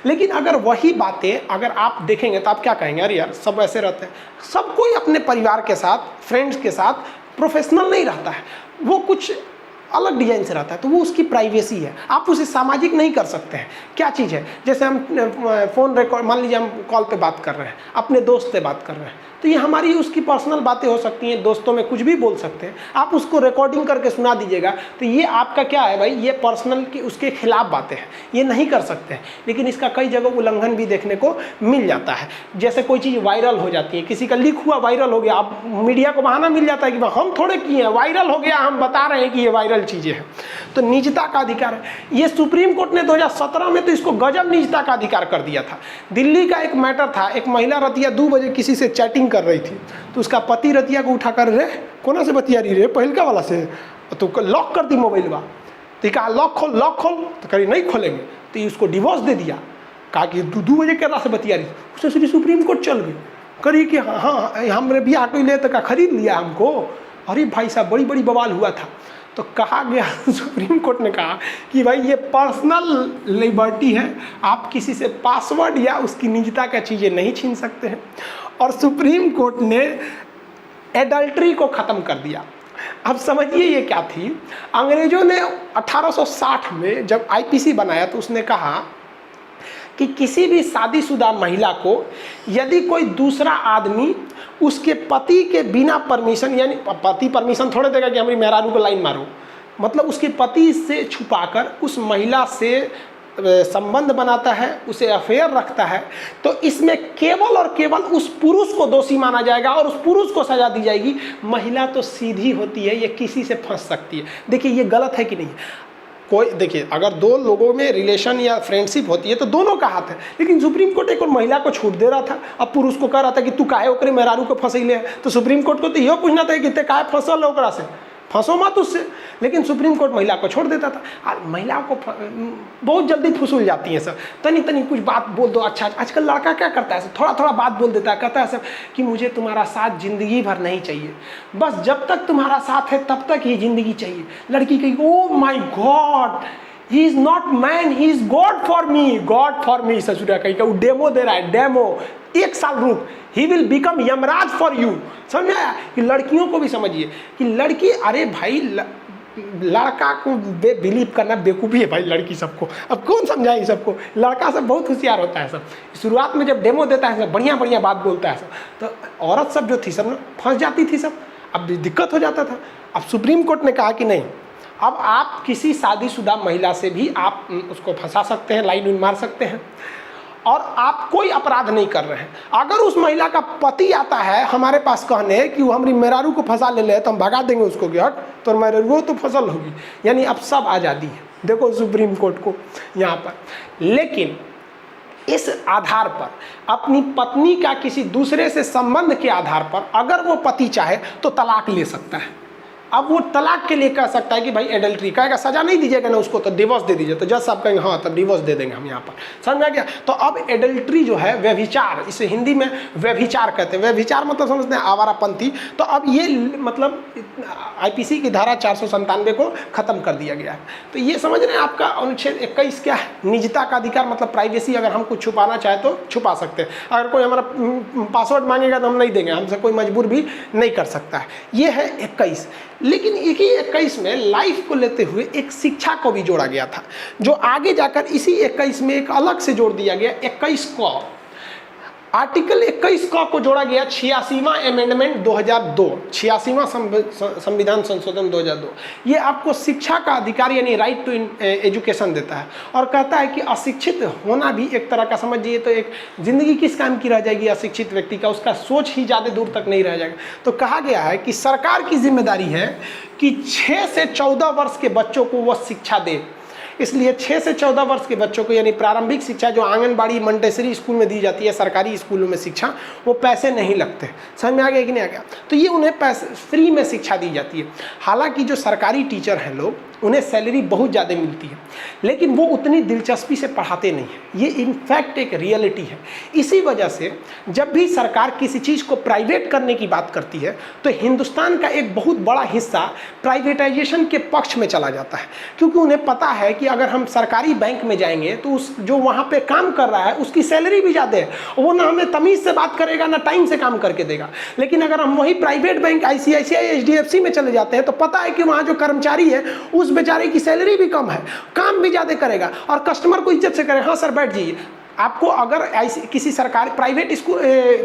लेकिन अगर वही बातें अगर आप देखेंगे तो आप क्या कहेंगे, अरे यार सब ऐसे रहते हैं। सब कोई अपने परिवार के साथ, फ्रेंड्स के साथ प्रोफेशनल नहीं रहता है, वो कुछ अलग डिजाइन से रहता है, तो वो उसकी प्राइवेसी है, आप उसे सामाजिक नहीं कर सकते हैं। क्या चीज़ है, जैसे हम फ़ोन रिकॉर्ड, मान लीजिए हम कॉल पे बात कर रहे हैं, अपने दोस्त से बात कर रहे हैं, तो ये हमारी उसकी पर्सनल बातें हो सकती हैं, दोस्तों में कुछ भी बोल सकते हैं, आप उसको रिकॉर्डिंग करके सुना दीजिएगा, तो ये आपका क्या है भाई, ये पर्सनल की उसके खिलाफ बातें हैं, ये नहीं कर सकते हैं। लेकिन इसका कई जगह उल्लंघन भी देखने को मिल जाता है। जैसे कोई चीज़ वायरल हो जाती है, किसी का लीक हुआ वायरल हो गया, आप मीडिया को बहाना मिल जाता है कि हम थोड़े किए हैं, वायरल हो गया, हम बता रहे हैं कि ये वायरल चीज़ें हैं। तो निजता का अधिकार है। ये सुप्रीम कोर्ट ने 2017 में तो इसको गजब निजता का अधिकार कर दिया था। दिल्ली का एक मैटर था, एक महिला रतिया 2 बजे किसी से चैटिंग कर रही थी, तो उसका पति रतिया को उठा कर, रे कोना से बतिया रही रे, पहिलका वाला से, तो लॉक कर दी मोबाइलवा। तो कहा लॉक खोल, लॉक खोल, तो कहीं नहीं खोलेंगे, तो उसको डिवोर्स दे दिया। कहा कि 2 बजे के रात से बतिया रही, उसने सीधी सुप्रीम कोर्ट चल गई, करी कि हाँ हमरे भी ऑटो ले, तो का खरीद लिया हमको। अरे भाई साहब बड़ी बड़ी बवाल हुआ था। तो कहा गया, सुप्रीम कोर्ट ने कहा कि भाई ये पर्सनल लिबर्टी है, आप किसी से पासवर्ड या उसकी निजता का चीज़ें नहीं छीन सकते हैं। और सुप्रीम कोर्ट ने एडल्ट्री को ख़त्म कर दिया। अब समझिए ये क्या थी, अंग्रेज़ों ने 1860 में जब आईपीसी बनाया तो उसने कहा कि किसी भी शादीशुदा महिला को यदि कोई दूसरा आदमी उसके पति के बिना परमिशन, यानी पति परमिशन थोड़े देगा कि हमारी मेहरारू को लाइन मारो, मतलब उसके पति से छुपाकर उस महिला से संबंध बनाता है, उसे अफेयर रखता है, तो इसमें केवल और केवल उस पुरुष को दोषी माना जाएगा और उस पुरुष को सजा दी जाएगी। महिला तो सीधी होती है, ये किसी से फंस सकती है। देखिए ये गलत है कि नहीं। कोई देखिए, अगर 2 लोगों में रिलेशन या फ्रेंडशिप होती है तो दोनों का हाथ है, लेकिन सुप्रीम कोर्ट एक और महिला को छूट दे रहा था। अब पुरुष को कह रहा था कि तू काहे ओकरे मेहरारू को फंसैले, तो सुप्रीम कोर्ट को तो यह पूछना था कि ते काहे फंसल ओकरा से, फंसो मत उससे। लेकिन सुप्रीम कोर्ट महिला को छोड़ देता था। और महिलाओं को बहुत जल्दी फुसूल जाती हैं सब, तनी तनी कुछ बात बोल दो। अच्छा आजकल लड़का क्या करता है, थोड़ा थोड़ा बात बोल देता है, कहता है सब कि मुझे तुम्हारा साथ ज़िंदगी भर नहीं चाहिए, बस जब तक तुम्हारा साथ है तब तक ही ज़िंदगी चाहिए। लड़की कही oh my God, he is not man, he is God for me, God for me. ससुरा कहीं का वो डेमो दे रहा है, डेमो, 1 साल रुक, he will become Yamraj for you. समझ में आया? कि लड़कियों को भी समझिए कि लड़की, अरे भाई लड़का को बिलीव करना बेवकूफ़ी है भाई लड़की सबको। अब कौन समझाए सबको, लड़का सब बहुत होशियार होता है सब। शुरुआत में जब डेमो देता है सब बढ़िया बढ़िया बात बोलता है सब, तो औरत सब जो थी सब फंस जाती थी सब, अब दिक्कत हो जाता था। अब सुप्रीम कोर्ट ने कहा कि नहीं, अब आप किसी शादीशुदा महिला से भी आप उसको फंसा सकते हैं, लाइन मार सकते हैं, और आप कोई अपराध नहीं कर रहे हैं। अगर उस महिला का पति आता है हमारे पास कहने कि वो हमारी मेहरारू को फंसा ले तो हम भगा देंगे उसको कि हट, तो मेहरारू तो फसल होगी, यानी अब सब आज़ादी है। देखो सुप्रीम कोर्ट को यहाँ पर। लेकिन इस आधार पर अपनी पत्नी का किसी दूसरे से संबंध के आधार पर अगर वो पति चाहे तो तलाक ले सकता है। अब वो तलाक के लिए कह सकता है कि भाई एडल्ट्री, कहेगा सजा नहीं दीजिएगा ना उसको तो डिवोर्स दे दीजिए, तो जज साहब कहेंगे हाँ तब डिवोर्स दे देंगे हम यहाँ पर। समझ में आ गया? तो अब एडल्ट्री जो है व्यभिचार, इसे हिंदी में व्यभिचार कहते हैं। व्यभिचार मतलब समझते हैं आवारापंथी। तो अब ये मतलब आईपीसी की धारा 497 को ख़त्म कर दिया गया है। तो ये समझ रहे हैं आपका अनुच्छेद 21 क्या है, निजता का अधिकार, मतलब प्राइवेसी। अगर हम कुछ छुपाना चाहे तो छुपा सकते हैं। अगर कोई हमारा पासवर्ड मांगेगा तो हम नहीं देंगे, हमसे कोई मजबूर भी नहीं कर सकता है। ये है 21। लेकिन इसी 21 में लाइफ को लेते हुए एक शिक्षा को भी जोड़ा गया था, जो आगे जाकर इसी 21 में एक अलग से जोड़ दिया गया। 21 को आर्टिकल 21 को जोड़ा गया 86वां अमेंडमेंट 2002, 86वां संविधान संशोधन 2002। ये आपको शिक्षा का अधिकार यानी राइट टू एजुकेशन देता है, और कहता है कि अशिक्षित होना भी एक तरह का, समझिए तो एक ज़िंदगी किस काम की रह जाएगी अशिक्षित व्यक्ति का, उसका सोच ही ज़्यादा दूर तक नहीं रह जाएगा। तो कहा गया है कि सरकार की जिम्मेदारी है कि 6 से 14 वर्ष के बच्चों को वह शिक्षा दे। इसलिए 6 से 14 वर्ष के बच्चों को यानी प्रारंभिक शिक्षा जो आंगनबाड़ी मंटेसरी स्कूल में दी जाती है, सरकारी स्कूलों में शिक्षा, वो पैसे नहीं लगते। समझ में आ गया कि नहीं आ गया? तो ये उन्हें पैसे फ्री में शिक्षा दी जाती है। हालांकि जो सरकारी टीचर हैं लोग उन्हें सैलरी बहुत ज़्यादा मिलती है, लेकिन वो उतनी दिलचस्पी से पढ़ाते नहीं हैं। ये इनफैक्ट एक रियलिटी है। इसी वजह से जब भी सरकार किसी चीज़ को प्राइवेट करने की बात करती है तो हिंदुस्तान का एक बहुत बड़ा हिस्सा प्राइवेटाइजेशन के पक्ष में चला जाता है, क्योंकि उन्हें पता है कि अगर हम सरकारी बैंक में जाएंगे तो उस जो वहाँ पे काम कर रहा है उसकी सैलरी भी ज़्यादा है, वो ना हमें तमीज़ से बात करेगा ना टाइम से काम करके देगा। लेकिन अगर हम वही प्राइवेट बैंक ICICI HDFC में चले जाते हैं तो पता है कि वहाँ जो कर्मचारी है उस बेचारे की सैलरी भी कम है, काम भी ज़्यादा करेगा और कस्टमर को इज्जत से करे, हाँ सर बैठ जाइए। आपको अगर ऐसी किसी सरकारी प्राइवेट स्कूल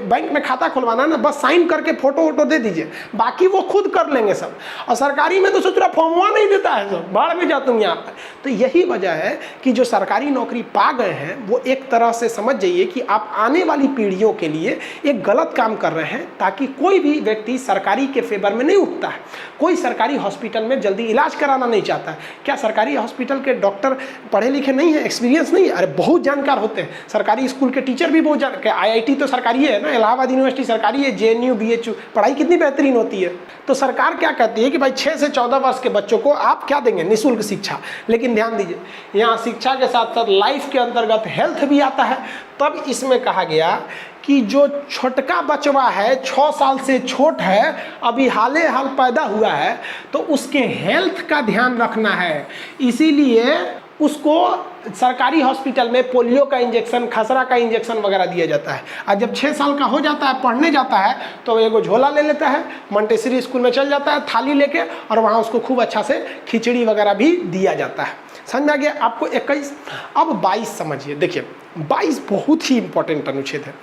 बैंक में खाता खुलवाना ना, बस साइन करके फोटो वोटो दे दीजिए, बाकी वो खुद कर लेंगे सब। और सरकारी में तो सोच रहा फॉर्मवा नहीं देता है, सब बाहर में जा तुम यहाँ पर। तो यही वजह है कि जो सरकारी नौकरी पा गए हैं वो एक तरह से समझ जाइए कि आप आने वाली पीढ़ियों के लिए एक गलत काम कर रहे हैं, ताकि कोई भी व्यक्ति सरकारी के फेवर में नहीं उठता है। कोई सरकारी हॉस्पिटल में जल्दी इलाज कराना नहीं चाहता है। क्या सरकारी हॉस्पिटल के डॉक्टर पढ़े लिखे नहीं है, एक्सपीरियंस नहीं है? अरे बहुत जानकार होते हैं। सरकारी स्कूल के टीचर भी बहुत IIT तो सरकारी है ना, इलाहाबाद यूनिवर्सिटी सरकारी है, JNU BHU पढ़ाई कितनी बेहतरीन होती है। तो सरकार क्या कहती है कि भाई 6 से 14 वर्ष के बच्चों को आप क्या देंगे, निःशुल्क शिक्षा। लेकिन ध्यान दीजिए, यहाँ शिक्षा के साथ साथ लाइफ के अंतर्गत हेल्थ भी आता है। तब इसमें कहा गया कि जो छोटका बचवा है, 6 साल से छोट है, अभी हाले हाल पैदा हुआ है, तो उसके हेल्थ का ध्यान रखना है। इसीलिए उसको सरकारी हॉस्पिटल में पोलियो का इंजेक्शन, खसरा का इंजेक्शन वगैरह दिया जाता है। और जब 6 साल का हो जाता है, पढ़ने जाता है, तो एगो झोला ले लेता है, मंटेसरी स्कूल में चल जाता है थाली लेके, और वहाँ उसको खूब अच्छा से खिचड़ी वगैरह भी दिया जाता है। समझ आ गया आपको 21। अब 22 समझिए। देखिए 22 बहुत ही इंपॉर्टेंट अनुच्छेद है।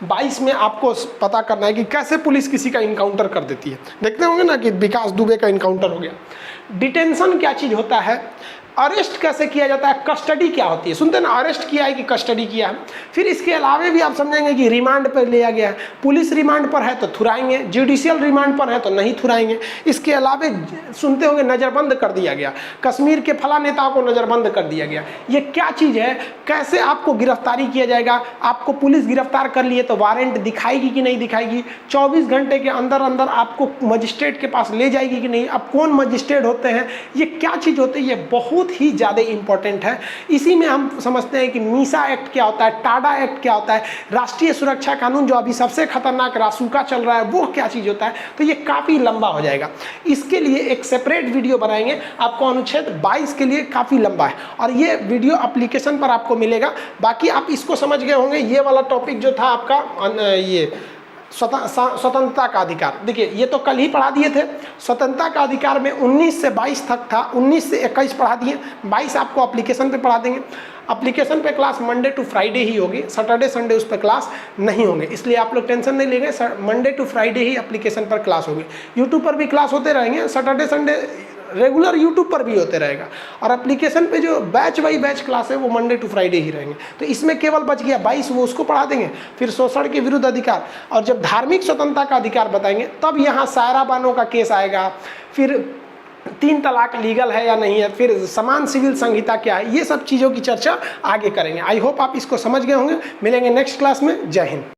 22 में आपको पता करना है कि कैसे पुलिस किसी का इनकाउंटर कर देती है। देखते होंगे ना कि विकास दुबे का इनकाउंटर हो गया। डिटेंशन क्या चीज़ होता है, अरेस्ट कैसे किया जाता है, कस्टडी क्या होती है। सुनते ना, अरेस्ट किया है कि कस्टडी किया है। फिर इसके अलावा भी आप समझेंगे कि रिमांड पर लिया गया है। पुलिस रिमांड पर है तो थुराएंगे, जुडिशियल रिमांड पर है तो नहीं थुराएंगे। इसके अलावा सुनते होंगे नज़रबंद कर दिया गया, कश्मीर के फला नेताओं को नज़रबंद कर दिया गया। ये क्या चीज़ है, कैसे आपको गिरफ्तारी किया जाएगा। आपको पुलिस गिरफ्तार कर लिए तो वारंट दिखाएगी कि नहीं दिखाएगी, 24 घंटे के अंदर अंदर आपको मजिस्ट्रेट के पास ले जाएगी कि नहीं, अब कौन मजिस्ट्रेट होते हैं, ये क्या चीज़ होती है, ये बहुत ही ज़्यादा इंपॉर्टेंट है। इसी में हम समझते हैं कि मीसा एक्ट क्या होता है, टाडा एक्ट क्या होता है, राष्ट्रीय सुरक्षा कानून जो अभी सबसे खतरनाक रासुका चल रहा है वो क्या चीज़ होता है। तो ये काफ़ी लंबा हो जाएगा, इसके लिए एक सेपरेट वीडियो बनाएंगे। आपको अनुच्छेद 22 के लिए काफ़ी लंबा है और ये वीडियो एप्लीकेशन पर आपको मिलेगा। बाकी आप इसको समझ गए होंगे। ये वाला टॉपिक जो था आपका ये स्वतंत्रता का अधिकार, देखिए ये तो कल ही पढ़ा दिए थे। स्वतंत्रता का अधिकार में 19 से 22 तक था, 19 से 21 पढ़ा दिए, 22 आपको एप्लीकेशन पे पढ़ा देंगे। एप्लीकेशन पे क्लास मंडे टू फ्राइडे ही होगी, सैटरडे संडे उस पर क्लास नहीं होंगे, इसलिए आप लोग टेंशन नहीं लेंगे। मंडे टू फ्राइडे ही एप्लीकेशन पर क्लास होगी। यूट्यूब पर भी क्लास होते रहेंगे, सैटरडे संडे रेगुलर यूट्यूब पर भी होते रहेगा। और एप्लीकेशन पे जो बैच बाई बैच क्लास है वो मंडे टू फ्राइडे ही रहेंगे। तो इसमें केवल बच गया 22, वो उसको पढ़ा देंगे। फिर शोषण के विरुद्ध अधिकार, और जब धार्मिक स्वतंत्रता का अधिकार बताएंगे तब यहाँ सायरा बानो का केस आएगा। फिर 3 तलाक लीगल है या नहीं है, फिर समान सिविल संहिता क्या है, ये सब चीज़ों की चर्चा आगे करेंगे। आई होप आप इसको समझ गए होंगे। मिलेंगे नेक्स्ट क्लास में। जय हिंद।